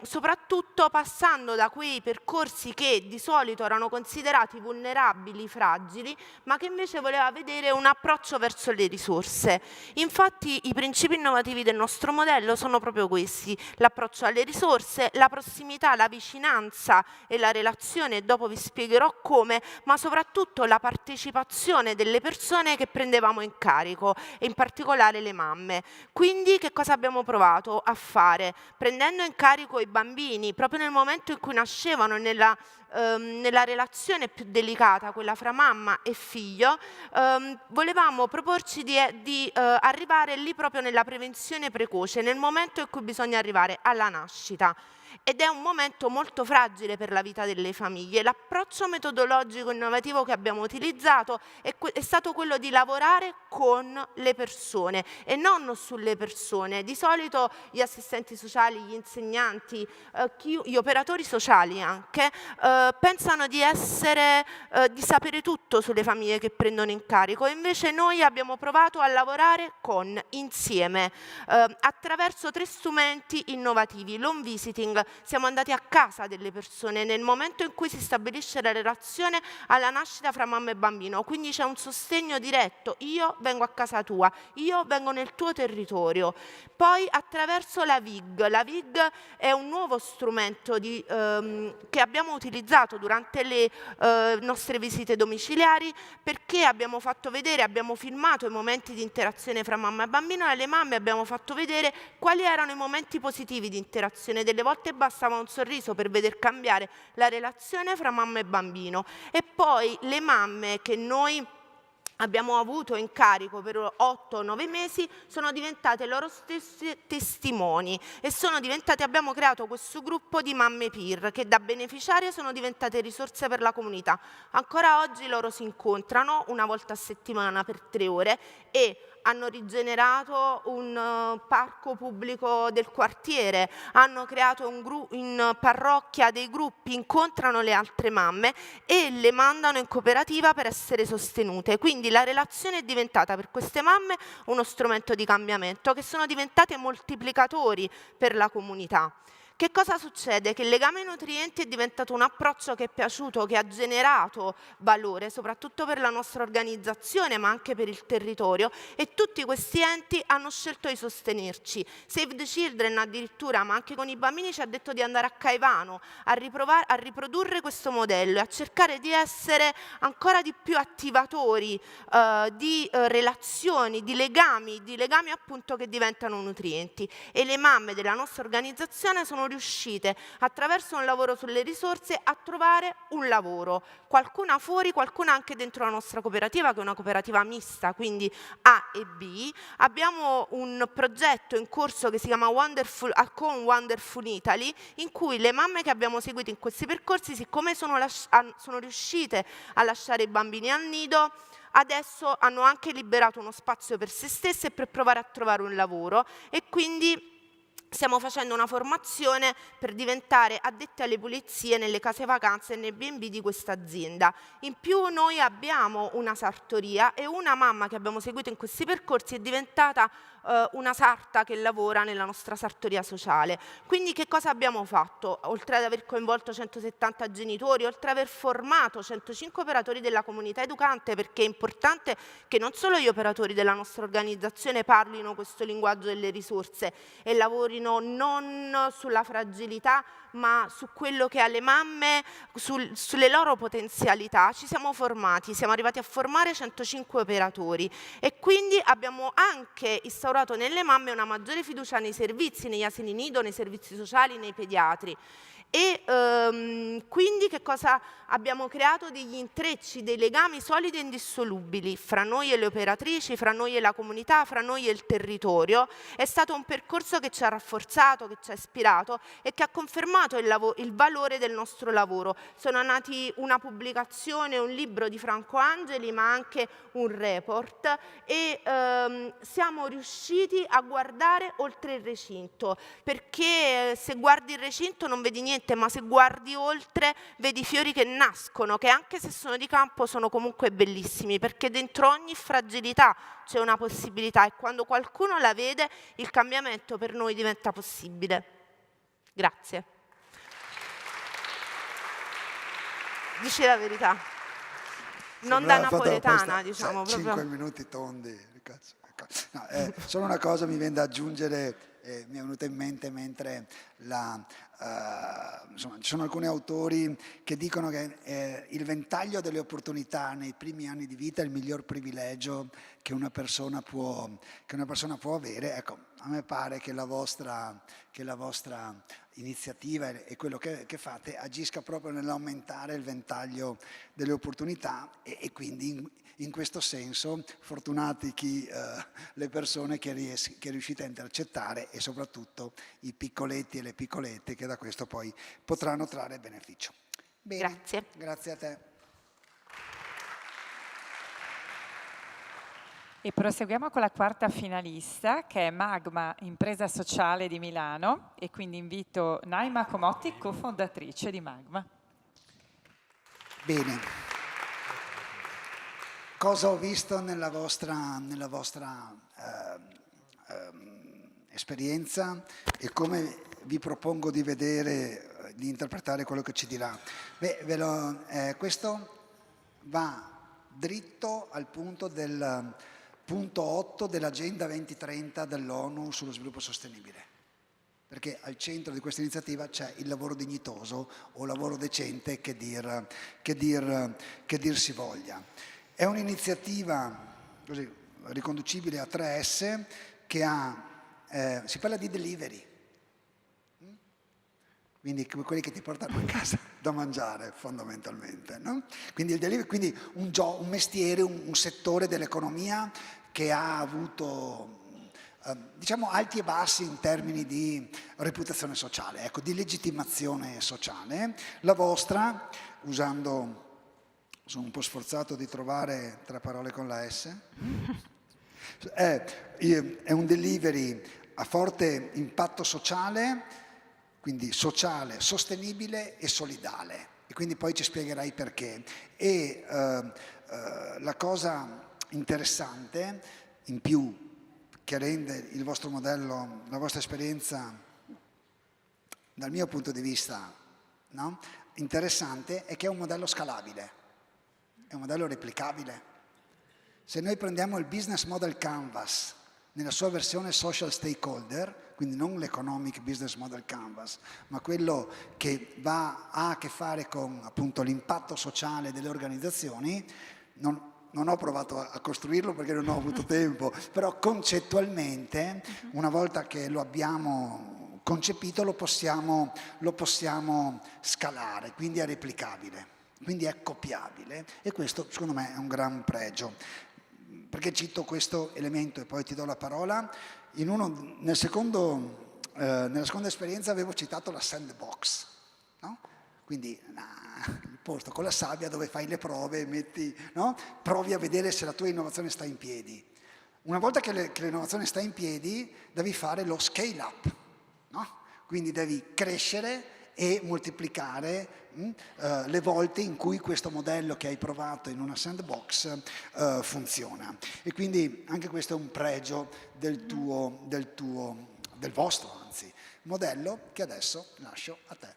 soprattutto passando da quei percorsi che di solito erano considerati vulnerabili, fragili, ma che invece voleva vedere un approccio verso le risorse. Infatti i principi innovativi del nostro modello sono proprio questi: l'approccio alle risorse, la prossimità, la vicinanza e la relazione, dopo vi spiegherò come, ma soprattutto la partecipazione delle persone che prendevamo in carico, e in particolare le mamme. Quindi che cosa abbiamo provato a fare? Prendendo in carico i bambini proprio nel momento in cui nascevano, nella relazione più delicata, quella fra mamma e figlio, volevamo proporci di arrivare lì proprio nella prevenzione precoce, nel momento in cui bisogna arrivare alla nascita. Ed è un momento molto fragile per la vita delle famiglie. L'approccio metodologico innovativo che abbiamo utilizzato è stato quello di lavorare con le persone e non sulle persone. Di solito gli assistenti sociali, gli insegnanti, gli operatori sociali anche, pensano di sapere tutto sulle famiglie che prendono in carico, e invece noi abbiamo provato a lavorare insieme, attraverso 3 strumenti innovativi. L'home visiting, siamo andati a casa delle persone nel momento in cui si stabilisce la relazione alla nascita fra mamma e bambino, quindi c'è un sostegno diretto: io vengo a casa tua, io vengo nel tuo territorio. Poi attraverso la VIG. La VIG è un nuovo strumento che abbiamo utilizzato durante le nostre visite domiciliari, perché abbiamo fatto vedere, abbiamo filmato i momenti di interazione fra mamma e bambino, e alle mamme abbiamo fatto vedere quali erano i momenti positivi di interazione. Delle volte bastava un sorriso per veder cambiare la relazione fra mamma e bambino. E poi le mamme che noi abbiamo avuto in carico per 8-9 mesi sono diventate loro stesse testimoni, e abbiamo creato questo gruppo di mamme peer che da beneficiarie sono diventate risorse per la comunità. Ancora oggi loro si incontrano una volta a settimana per 3 ore e hanno rigenerato un parco pubblico del quartiere, hanno creato in parrocchia dei gruppi, incontrano le altre mamme e le mandano in cooperativa per essere sostenute. Quindi la relazione è diventata per queste mamme uno strumento di cambiamento, che sono diventate moltiplicatori per la comunità. Che cosa succede? Che il legame ai nutrienti è diventato un approccio che è piaciuto, che ha generato valore, soprattutto per la nostra organizzazione, ma anche per il territorio, e tutti questi enti hanno scelto di sostenerci. Save the Children addirittura, ma anche con i bambini, ci ha detto di andare a Caivano, a riprodurre questo modello e a cercare di essere ancora di più attivatori di relazioni, di legami appunto che diventano nutrienti. E le mamme della nostra organizzazione sono riuscite, attraverso un lavoro sulle risorse, a trovare un lavoro. Qualcuna fuori, qualcuna anche dentro la nostra cooperativa, che è una cooperativa mista, quindi A e B. Abbiamo un progetto in corso che si chiama Con Wonderful Italy, in cui le mamme che abbiamo seguito in questi percorsi, siccome sono riuscite a lasciare i bambini al nido, adesso hanno anche liberato uno spazio per se stesse e per provare a trovare un lavoro, e quindi stiamo facendo una formazione per diventare addetti alle pulizie nelle case vacanze e nei B&B di questa azienda. In più noi abbiamo una sartoria, e una mamma che abbiamo seguito in questi percorsi è diventata una sarta che lavora nella nostra sartoria sociale. Quindi che cosa abbiamo fatto? Oltre ad aver coinvolto 170 genitori, oltre ad aver formato 105 operatori della comunità educante, perché è importante che non solo gli operatori della nostra organizzazione parlino questo linguaggio delle risorse e lavorino non sulla fragilità, ma su quello che ha le mamme, sulle loro potenzialità. Ci siamo formati, siamo arrivati a formare 105 operatori, e quindi abbiamo anche instaurato nelle mamme una maggiore fiducia nei servizi, negli asili nido, nei servizi sociali, nei pediatri. E quindi che cosa abbiamo creato? Degli intrecci, dei legami solidi e indissolubili fra noi e le operatrici, fra noi e la comunità, fra noi e il territorio. È stato un percorso che ci ha rafforzato, che ci ha ispirato e che ha confermato il valore del nostro lavoro. Sono nati una pubblicazione, un libro di Franco Angeli, ma anche un report, e siamo riusciti a guardare oltre il recinto, perché se guardi il recinto non vedi niente, ma se guardi oltre vedi fiori che nascono, che anche se sono di campo sono comunque bellissimi, perché dentro ogni fragilità c'è una possibilità, e quando qualcuno la vede il cambiamento per noi diventa possibile. Grazie. Dici la verità. Non da napoletana, diciamo. 5 minuti tondi. No, solo una cosa mi viene da aggiungere, mi è venuta in mente mentre insomma, ci sono alcuni autori che dicono che il ventaglio delle opportunità nei primi anni di vita è il miglior privilegio che una persona può avere. Ecco, a me pare che la vostra iniziativa e quello che fate agisca proprio nell'aumentare il ventaglio delle opportunità, e quindi in questo senso fortunati le persone che riuscite a intercettare, e soprattutto i piccoletti e le piccolette che da questo poi potranno trarre beneficio. Bene, grazie. Grazie a te. E proseguiamo con la quarta finalista, che è Magma, impresa sociale di Milano, e quindi invito Naima Comotti, cofondatrice di Magma. Bene. Cosa ho visto nella vostra esperienza, e come vi propongo di vedere, di interpretare quello che ci dirà? Questo va dritto al punto del punto 8 dell'Agenda 2030 dell'ONU sullo sviluppo sostenibile, perché al centro di questa iniziativa c'è il lavoro dignitoso o lavoro decente, che dir si voglia. È un'iniziativa così riconducibile a 3S, che si parla di delivery, quindi quelli che ti portano a casa da mangiare fondamentalmente, no? Quindi il delivery, quindi un mestiere, un settore dell'economia che ha avuto diciamo alti e bassi in termini di reputazione sociale, ecco, di legittimazione sociale. La vostra, sono un po' sforzato di trovare 3 parole con la S, è un delivery a forte impatto sociale, quindi sociale, sostenibile e solidale, e quindi poi ci spiegherai perché. E la cosa interessante, in più, che rende il vostro modello, la vostra esperienza dal mio punto di vista, no, interessante è che è un modello scalabile, è un modello replicabile. Se noi prendiamo il Business Model Canvas nella sua versione Social Stakeholder, quindi non l'Economic Business Model Canvas, ma quello che ha a che fare con appunto l'impatto sociale delle organizzazioni, non ho provato a costruirlo perché non ho avuto tempo, però concettualmente, una volta che lo abbiamo concepito, lo possiamo scalare, quindi è replicabile, quindi è copiabile, e questo secondo me è un gran pregio. Perché cito questo elemento e poi ti do la parola? Nella seconda esperienza avevo citato la sandbox, no? Quindi il posto con la sabbia dove fai le prove, no? Provi a vedere se la tua innovazione sta in piedi. Una volta che l'innovazione sta in piedi, devi fare lo scale up, no? Quindi devi crescere e moltiplicare le volte in cui questo modello che hai provato in una sandbox funziona. E quindi anche questo è un pregio del vostro modello, che adesso lascio a te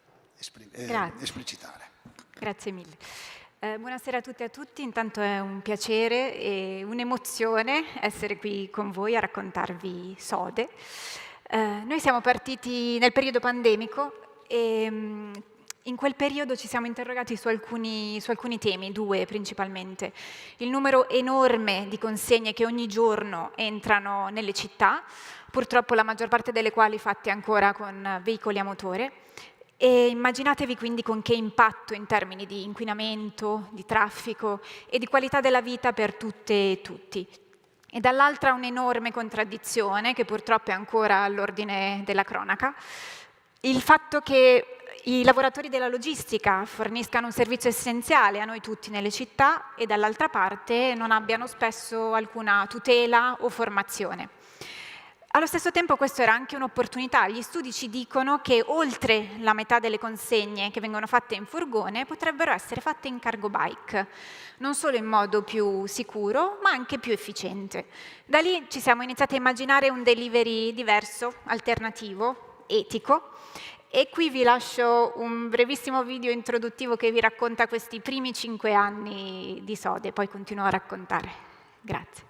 esplicitare. Grazie mille. Buonasera a tutte e a tutti, intanto è un piacere e un'emozione essere qui con voi a raccontarvi Sode. Noi siamo partiti nel periodo pandemico e in quel periodo ci siamo interrogati su alcuni temi, due principalmente. Il numero enorme di consegne che ogni giorno entrano nelle città, purtroppo la maggior parte delle quali fatte ancora con veicoli a motore, e immaginatevi quindi con che impatto in termini di inquinamento, di traffico e di qualità della vita per tutte e tutti. E dall'altra un'enorme contraddizione, che purtroppo è ancora all'ordine della cronaca, il fatto che i lavoratori della logistica forniscano un servizio essenziale a noi tutti nelle città e dall'altra parte non abbiano spesso alcuna tutela o formazione. Allo stesso tempo questo era anche un'opportunità. Gli studi ci dicono che oltre la metà delle consegne che vengono fatte in furgone potrebbero essere fatte in cargo bike, non solo in modo più sicuro, ma anche più efficiente. Da lì ci siamo iniziati a immaginare un delivery diverso, alternativo, etico, e qui vi lascio un brevissimo video introduttivo che vi racconta questi primi 5 anni di Sode, poi continuo a raccontare. Grazie.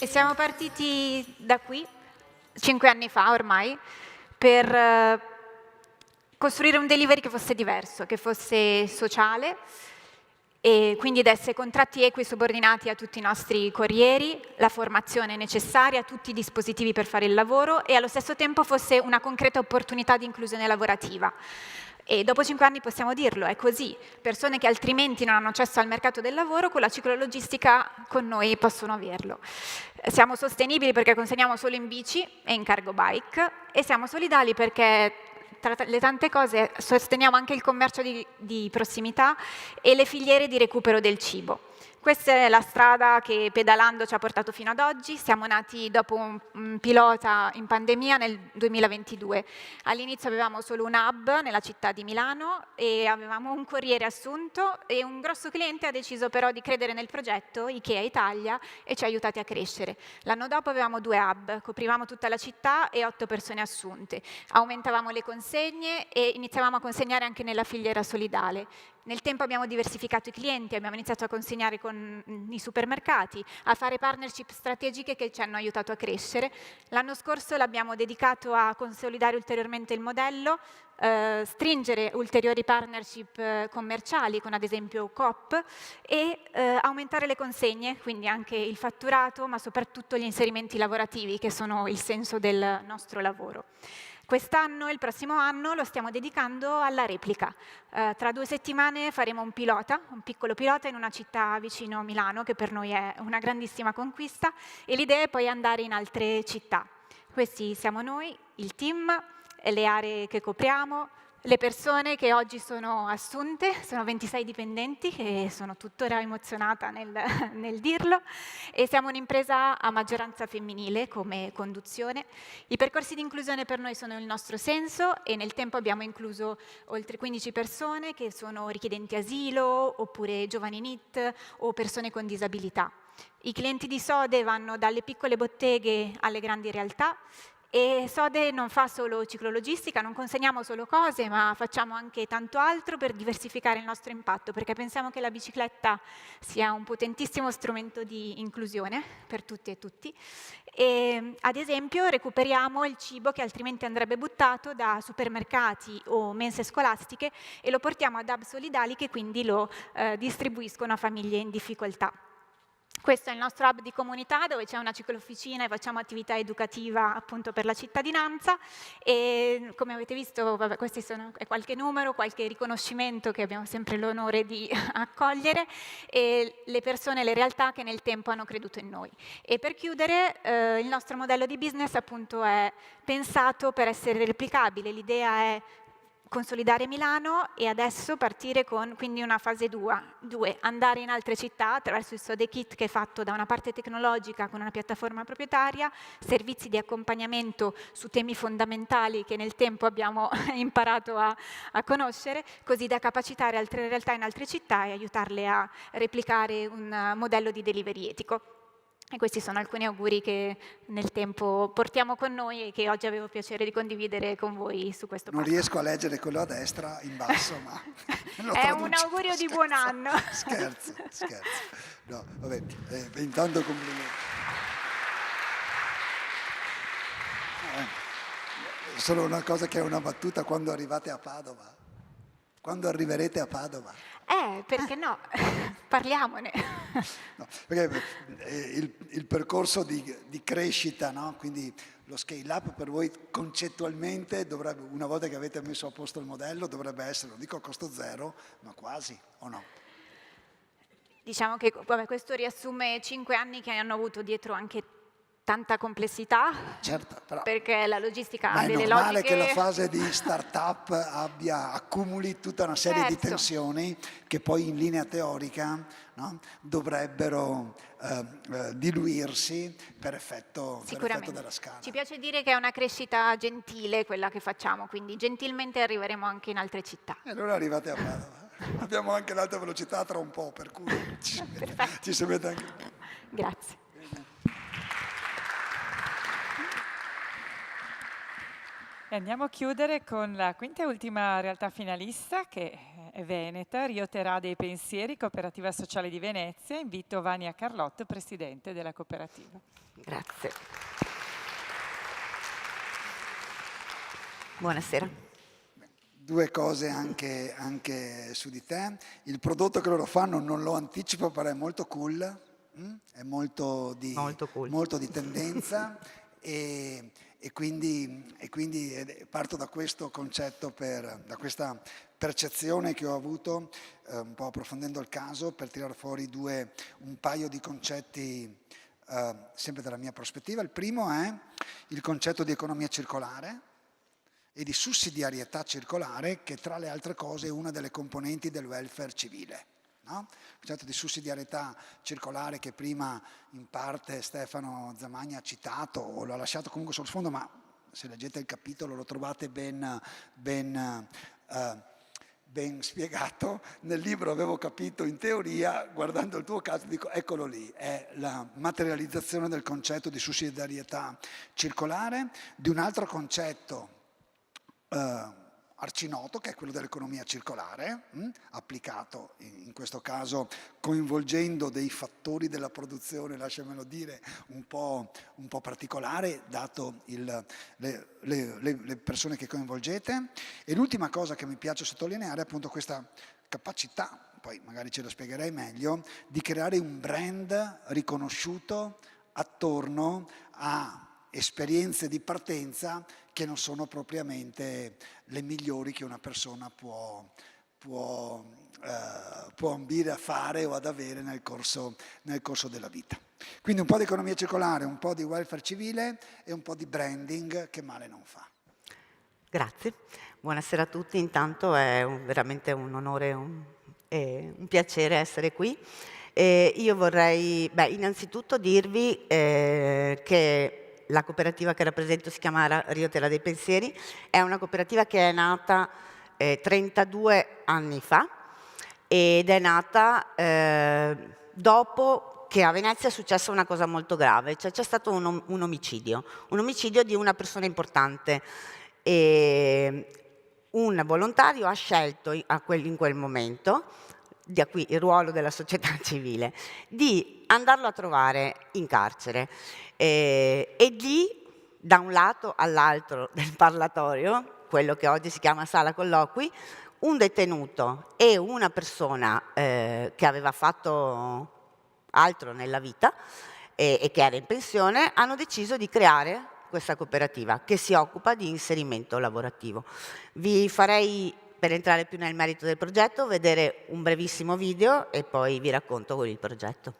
E siamo partiti da qui, 5 anni fa ormai, per costruire un delivery che fosse diverso, che fosse sociale e quindi desse contratti equi subordinati a tutti i nostri corrieri, la formazione necessaria, tutti i dispositivi per fare il lavoro e allo stesso tempo fosse una concreta opportunità di inclusione lavorativa. E dopo 5 anni possiamo dirlo, è così. Persone che altrimenti non hanno accesso al mercato del lavoro, con la ciclologistica con noi possono averlo. Siamo sostenibili perché consegniamo solo in bici e in cargo bike e siamo solidali perché tra le tante cose sosteniamo anche il commercio di prossimità e le filiere di recupero del cibo. Questa è la strada che pedalando ci ha portato fino ad oggi. Siamo nati dopo un pilota in pandemia nel 2022. All'inizio avevamo solo un hub nella città di Milano e avevamo un corriere assunto e un grosso cliente ha deciso però di credere nel progetto, Ikea Italia, e ci ha aiutati a crescere. L'anno dopo avevamo 2 hub, coprivamo tutta la città e 8 persone assunte. Aumentavamo le consegne e iniziavamo a consegnare anche nella filiera solidale. Nel tempo abbiamo diversificato i clienti, abbiamo iniziato a consegnare con i supermercati, a fare partnership strategiche che ci hanno aiutato a crescere. L'anno scorso l'abbiamo dedicato a consolidare ulteriormente il modello, stringere ulteriori partnership commerciali con ad esempio Coop e aumentare le consegne, quindi anche il fatturato, ma soprattutto gli inserimenti lavorativi che sono il senso del nostro lavoro. Quest'anno e il prossimo anno lo stiamo dedicando alla replica. Tra 2 settimane faremo un piccolo pilota in una città vicino Milano, che per noi è una grandissima conquista, e l'idea è poi andare in altre città. Questi siamo noi, il team, le aree che copriamo, le persone che oggi sono assunte, sono 26 dipendenti e sono tuttora emozionata nel dirlo, e siamo un'impresa a maggioranza femminile come conduzione. I percorsi di inclusione per noi sono il nostro senso e nel tempo abbiamo incluso oltre 15 persone che sono richiedenti asilo oppure giovani NEET o persone con disabilità. I clienti di Sode vanno dalle piccole botteghe alle grandi realtà. E Sode non fa solo ciclologistica, non consegniamo solo cose, ma facciamo anche tanto altro per diversificare il nostro impatto, perché pensiamo che la bicicletta sia un potentissimo strumento di inclusione per tutti e tutti. E, ad esempio, recuperiamo il cibo che altrimenti andrebbe buttato da supermercati o mense scolastiche e lo portiamo ad hub solidali che quindi lo distribuiscono a famiglie in difficoltà. Questo è il nostro hub di comunità dove c'è una ciclofficina e facciamo attività educativa appunto per la cittadinanza e come avete visto questi è qualche numero, qualche riconoscimento che abbiamo sempre l'onore di accogliere e le persone, le realtà che nel tempo hanno creduto in noi. E per chiudere il nostro modello di business appunto è pensato per essere replicabile, l'idea è consolidare Milano e adesso partire con quindi una fase 2, andare in altre città attraverso il Sode Kit che è fatto da una parte tecnologica con una piattaforma proprietaria, servizi di accompagnamento su temi fondamentali che nel tempo abbiamo imparato a conoscere, così da capacitare altre realtà in altre città e aiutarle a replicare un modello di delivery etico. E questi sono alcuni auguri che nel tempo portiamo con noi e che oggi avevo piacere di condividere con voi su questo Non parco. riesco a leggere quello a destra in basso, ma lo È traduco. un augurio di buon anno. Scherzo. No, vabbè, intanto complimenti. Solo una cosa che è una battuta: quando arrivate a Padova, quando arriverete a Padova. Perché no? Parliamone. No, perché il percorso di crescita, no? Quindi lo scale up per voi concettualmente dovrebbe, una volta che avete messo a posto il modello, dovrebbe essere, non dico a costo zero, ma quasi, o no? Diciamo che questo riassume 5 anni che hanno avuto dietro anche tanta complessità, certo, però, perché la logistica ma ha delle è normale logiche. che la fase di start-up accumuli tutta una serie di tensioni che poi in linea teorica, no, dovrebbero diluirsi per effetto della scala. Ci piace dire che è una crescita gentile quella che facciamo, quindi gentilmente arriveremo anche in altre città. E allora arrivate a Padova. Abbiamo anche l'alta velocità tra un po', per cui ci si mette anche. Grazie. E andiamo a chiudere con la quinta e ultima realtà finalista, che è veneta, Rio Terà dei Pensieri, Cooperativa Sociale di Venezia. Invito Vania Carlotto, Presidente della cooperativa. Grazie. Buonasera. Due cose anche su di te. Il prodotto che loro fanno non lo anticipo, però è molto cool, è molto di tendenza e quindi parto da questo concetto, da questa percezione che ho avuto un po' approfondendo il caso, per tirare fuori un paio di concetti sempre dalla mia prospettiva. Il primo è il concetto di economia circolare e di sussidiarietà circolare, che tra le altre cose è una delle componenti del welfare civile. No? Il concetto di sussidiarietà circolare che prima in parte Stefano Zamagna ha citato o lo ha lasciato comunque sul sfondo, ma se leggete il capitolo lo trovate ben spiegato. Nel libro avevo capito in teoria, guardando il tuo caso dico eccolo lì, è la materializzazione del concetto di sussidiarietà circolare, di un altro concetto arcinoto, che è quello dell'economia circolare, applicato in questo caso coinvolgendo dei fattori della produzione, lasciamelo dire, un po' particolare, dato le persone che coinvolgete. E l'ultima cosa che mi piace sottolineare è appunto questa capacità, poi magari ce lo spiegherei meglio, di creare un brand riconosciuto attorno a esperienze di partenza che non sono propriamente le migliori che una persona può ambire a fare o ad avere nel corso della vita. Quindi un po' di economia circolare, un po' di welfare civile e un po' di branding che male non fa. Grazie, buonasera a tutti, intanto è veramente un onore e un piacere essere qui. Io vorrei innanzitutto dirvi che la cooperativa che rappresento si chiama Rio Terra dei Pensieri, è una cooperativa che è nata 32 anni fa ed è nata dopo che a Venezia è successa una cosa molto grave, cioè c'è stato un omicidio di una persona importante e un volontario ha scelto in quel momento, da qui il ruolo della società civile, di andarlo a trovare in carcere. E lì, da un lato all'altro del parlatorio, quello che oggi si chiama sala colloqui, un detenuto e una persona che aveva fatto altro nella vita e che era in pensione, hanno deciso di creare questa cooperativa che si occupa di inserimento lavorativo. Vi farei, per entrare più nel merito del progetto, vedere un brevissimo video e poi vi racconto il progetto.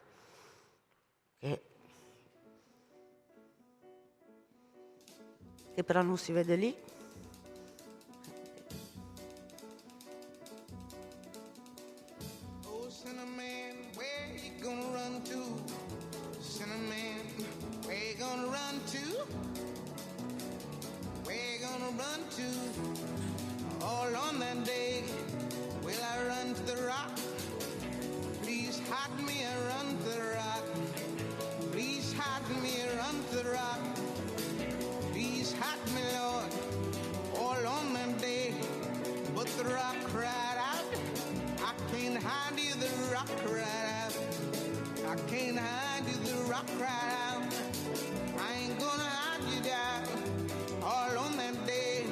Che però non si vede lì. Oh, Cinnamon, where you gonna run to? Cinnamon, where you gonna run to? Where you gonna run to? All on that day, will I run to the rock? Please hide me, I run to the rock. Please hide me, I run to the rock. Please hide me, Lord, all on that day. But the rock cried out, I can't hide you, the rock cried out. I can't hide you, the rock cried out. I ain't gonna hide you down, all on that day.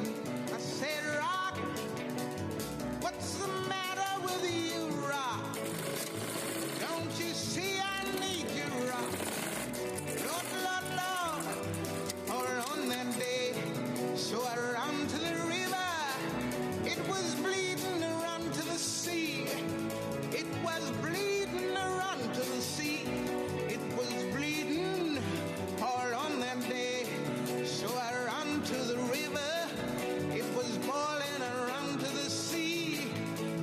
I said, rock, what's the matter with you, rock? Don't you see I need you, rock? Lord, Lord, Lord, all on that day. So I ran to the river, it was bleeding, I ran to the sea. It was bleeding, I ran to the sea. It was bleeding, all on that day. So I ran to the river, it was boiling, I ran to the sea.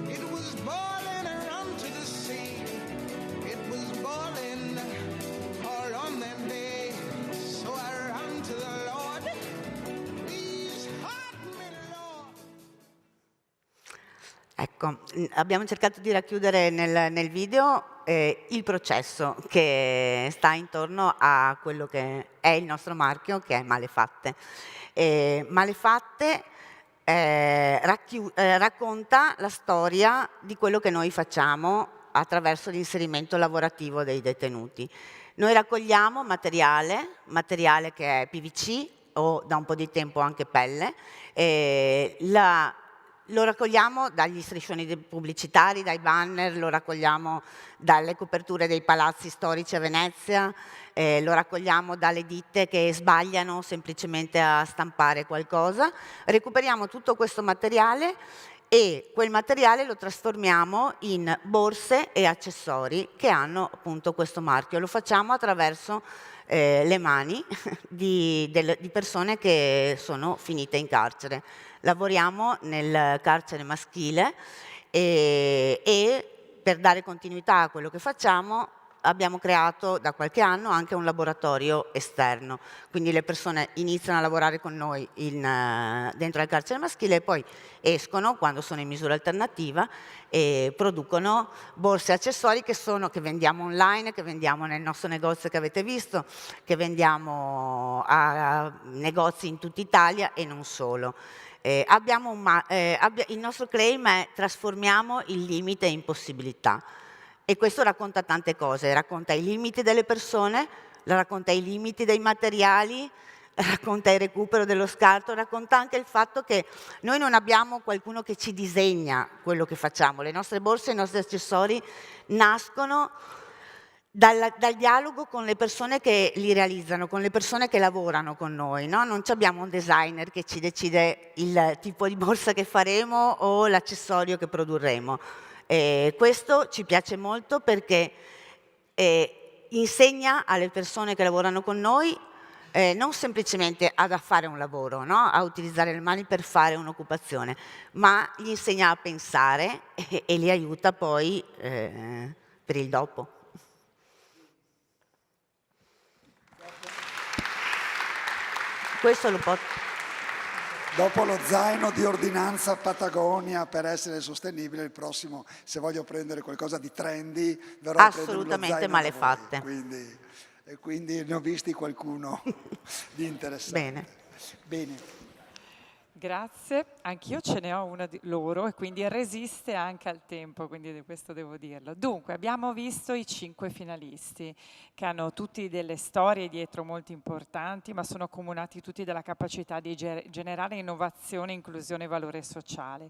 It was boiling, I ran to the sea. It was boiling, all on that day. So I ran to the Lord. Please hide me, Lord. Ecco, abbiamo cercato di racchiudere nel video il processo che sta intorno a quello che è il nostro marchio, che è Malefatte. Malefatte racconta la storia di quello che noi facciamo attraverso l'inserimento lavorativo dei detenuti. Noi raccogliamo materiale che è PVC o da un po' di tempo anche pelle, lo raccogliamo dagli striscioni pubblicitari, dai banner, lo raccogliamo dalle coperture dei palazzi storici a Venezia, lo raccogliamo dalle ditte che sbagliano semplicemente a stampare qualcosa. Recuperiamo tutto questo materiale e quel materiale lo trasformiamo in borse e accessori che hanno appunto questo marchio. Lo facciamo attraverso le mani di persone che sono finite in carcere. Lavoriamo nel carcere maschile e per dare continuità a quello che facciamo abbiamo creato da qualche anno anche un laboratorio esterno, quindi le persone iniziano a lavorare con noi dentro il carcere maschile e poi escono quando sono in misura alternativa e producono borse e accessori che vendiamo online, che vendiamo nel nostro negozio che avete visto, che vendiamo a negozi in tutta Italia e non solo. Il nostro claim è trasformiamo il limite in possibilità. E questo racconta tante cose, racconta i limiti delle persone, racconta i limiti dei materiali, racconta il recupero dello scarto, racconta anche il fatto che noi non abbiamo qualcuno che ci disegna quello che facciamo. Le nostre borse, i nostri accessori nascono dal dialogo con le persone che li realizzano, con le persone che lavorano con noi, no? Non abbiamo un designer che ci decide il tipo di borsa che faremo o l'accessorio che produrremo. Questo ci piace molto perché insegna alle persone che lavorano con noi non semplicemente a fare un lavoro, no? A utilizzare le mani per fare un'occupazione, ma gli insegna a pensare e li aiuta poi per il dopo. Questo lo può... Dopo lo zaino di ordinanza Patagonia per essere sostenibile, il prossimo, se voglio prendere qualcosa di trendy, verrò a prendere assolutamente malefatte. Quindi ne ho visti qualcuno di interessante. Bene. Grazie, anch'io ce ne ho una di loro e quindi resiste anche al tempo, quindi questo devo dirlo. Dunque, abbiamo visto i 5 finalisti che hanno tutti delle storie dietro molto importanti, ma sono accomunati tutti dalla capacità di generare innovazione, inclusione e valore sociale.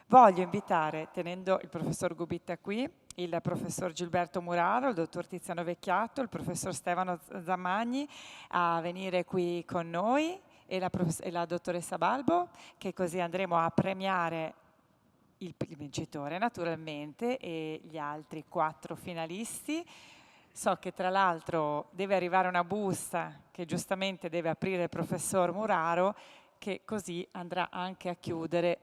Voglio invitare, tenendo il professor Gubitta qui, il professor Gilberto Muraro, il dottor Tiziano Vecchiato, il professor Stefano Zammagni a venire qui con noi e la dottoressa Balbo, che così andremo a premiare il vincitore naturalmente e gli altri 4 finalisti. So che tra l'altro deve arrivare una busta che giustamente deve aprire il professor Muraro, che così andrà anche a chiudere.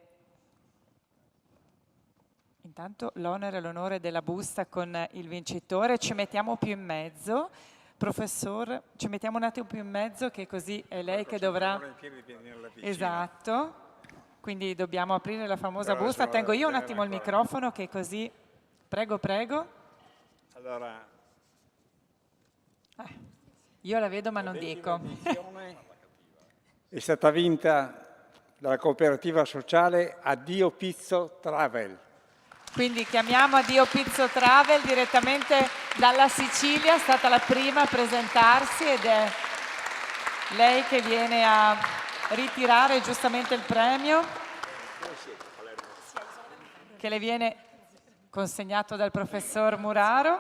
Intanto l'onere e l'onore della busta con il vincitore, ci mettiamo più in mezzo. Professor, ci mettiamo un attimo più in mezzo che così è lei che dovrà... Esatto, quindi dobbiamo aprire la famosa busta. Tengo io un attimo il microfono che così... Prego, prego. Allora... Io la vedo ma non dico. È stata vinta dalla cooperativa sociale Addio Pizzo Travel. Quindi chiamiamo Addio Pizzo Travel direttamente dalla Sicilia, è stata la prima a presentarsi ed è lei che viene a ritirare giustamente il premio che le viene consegnato dal professor Muraro.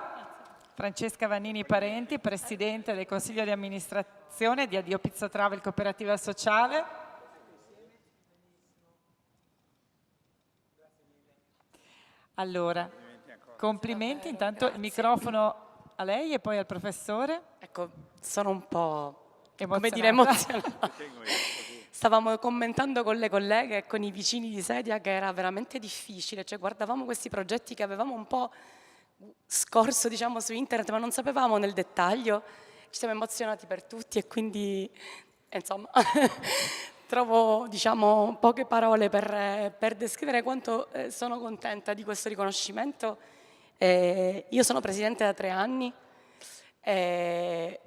Francesca Vannini Parenti, presidente del consiglio di amministrazione di Addio Pizzo Travel Cooperativa Sociale. Allora, complimenti, intanto il microfono a lei e poi al professore. Ecco, sono un po', emozionata. Stavamo commentando con le colleghe e con i vicini di sedia che era veramente difficile, cioè guardavamo questi progetti che avevamo un po' scorso, diciamo, su internet, ma non sapevamo nel dettaglio, ci siamo emozionati per tutti e quindi, insomma... Trovo, diciamo, poche parole per descrivere quanto sono contenta di questo riconoscimento. Io sono presidente da 3 anni,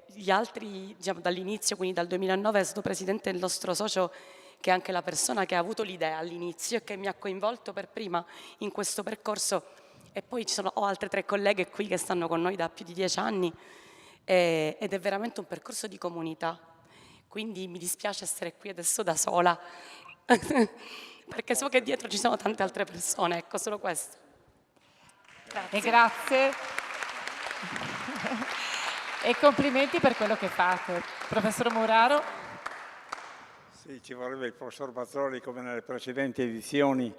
gli altri, diciamo, dall'inizio, quindi dal 2009, è stato presidente il nostro socio, che è anche la persona che ha avuto l'idea all'inizio e che mi ha coinvolto per prima in questo percorso. E poi ho altre 3 colleghe qui che stanno con noi da più di 10 anni ed è veramente un percorso di comunità. Quindi mi dispiace essere qui adesso da sola, perché so che dietro ci sono tante altre persone, ecco, solo questo. Grazie. E grazie. E complimenti per quello che fate. Professor Muraro. Sì, ci vorrebbe il professor Mazzoli come nelle precedenti edizioni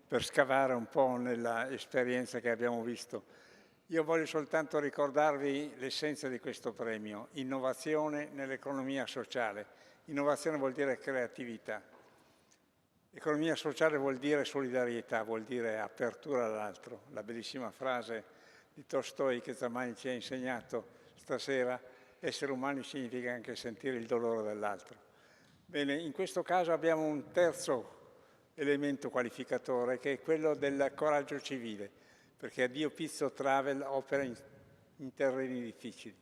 per scavare un po' nella esperienza che abbiamo visto. Io voglio soltanto ricordarvi l'essenza di questo premio, innovazione nell'economia sociale. Innovazione vuol dire creatività. Economia sociale vuol dire solidarietà, vuol dire apertura all'altro. La bellissima frase di Tolstoi che Zamani ci ha insegnato stasera, essere umani significa anche sentire il dolore dell'altro. Bene, in questo caso abbiamo un terzo elemento qualificatore che è quello del coraggio civile, perché Addio Pizzo Travel opera in terreni difficili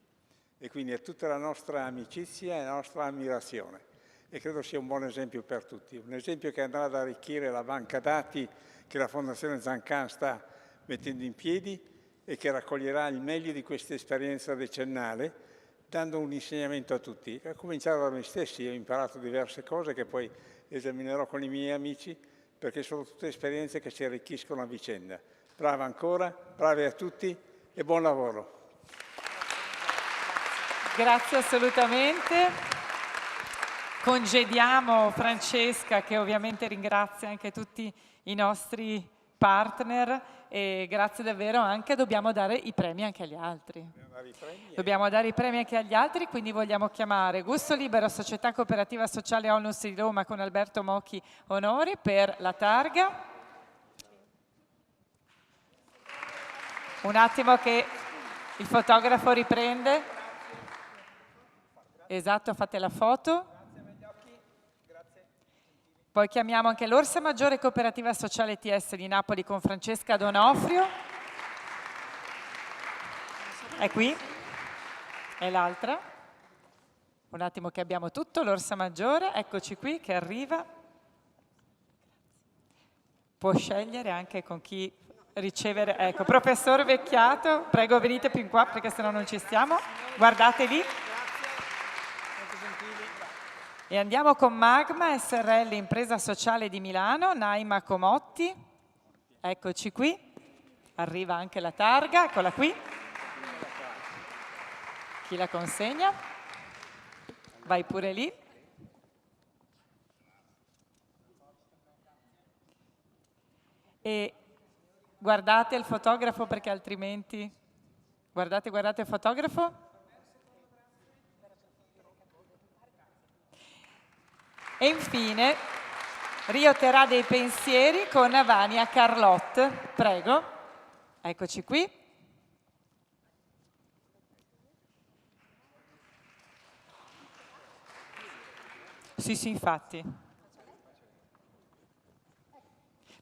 e quindi è tutta la nostra amicizia e la nostra ammirazione e credo sia un buon esempio per tutti, un esempio che andrà ad arricchire la banca dati che la Fondazione Zancan sta mettendo in piedi e che raccoglierà il meglio di questa esperienza decennale, dando un insegnamento a tutti. A cominciare da me stessi, ho imparato diverse cose che poi esaminerò con i miei amici, perché sono tutte esperienze che ci arricchiscono a vicenda. Brava ancora, bravi a tutti e buon lavoro. Grazie assolutamente. Congediamo Francesca, che ovviamente ringrazia anche tutti i nostri partner, e grazie davvero anche, dobbiamo dare i premi anche agli altri. Dobbiamo dare i premi anche agli altri, quindi vogliamo chiamare Gusto Libero, Società Cooperativa Sociale Onlus di Roma con Alberto Mocchi Onori per la targa. Un attimo che il fotografo riprende. Esatto, fate la foto. Poi chiamiamo anche l'Orsa Maggiore Cooperativa Sociale TS di Napoli con Francesca Donofrio. È qui. E l'altra. Un attimo che abbiamo tutto, l'Orsa Maggiore. Eccoci qui che arriva. Può scegliere anche con chi ricevere. Ecco, professor Vecchiato, prego venite più in qua perché sennò non ci stiamo. Guardate lì. E andiamo con Magma SRL, impresa sociale di Milano, Naima Comotti. Eccoci qui. Arriva anche la targa, eccola qui. Chi la consegna? Vai pure lì. E guardate il fotografo perché altrimenti... Guardate il fotografo. E infine Rio Terà dei Pensieri con Vania Carlotte. Prego. Eccoci qui. Sì, infatti.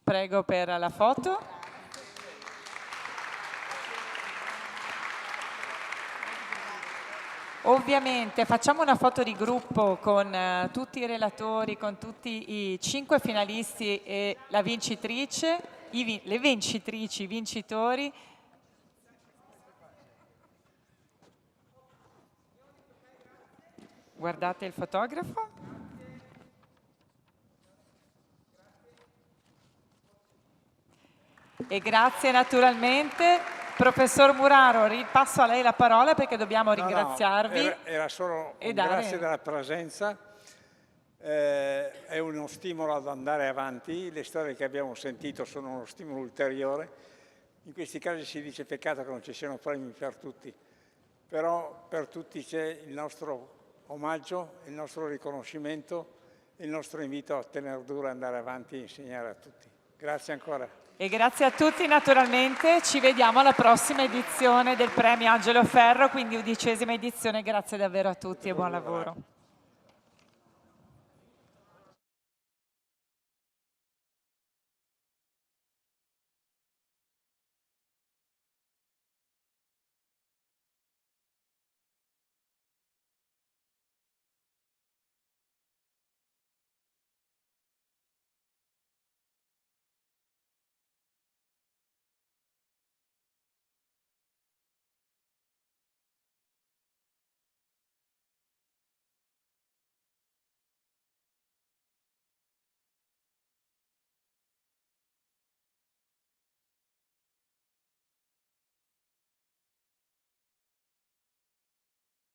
Prego per la foto. Ovviamente facciamo una foto di gruppo con tutti i relatori, con tutti i 5 finalisti e la vincitrice, le vincitrici, i vincitori. Guardate il fotografo. E grazie naturalmente. Professor Muraro, ripasso a lei la parola perché dobbiamo ringraziarvi. No, era solo un grazie della presenza, è uno stimolo ad andare avanti, le storie che abbiamo sentito sono uno stimolo ulteriore. In questi casi si dice peccato che non ci siano premi per tutti, però per tutti c'è il nostro omaggio, il nostro riconoscimento, il nostro invito a tenere duro, andare avanti e insegnare a tutti. Grazie ancora. E grazie a tutti naturalmente, ci vediamo alla prossima edizione del premio Angelo Ferro, quindi 11ª edizione, grazie davvero a tutti e buon lavoro.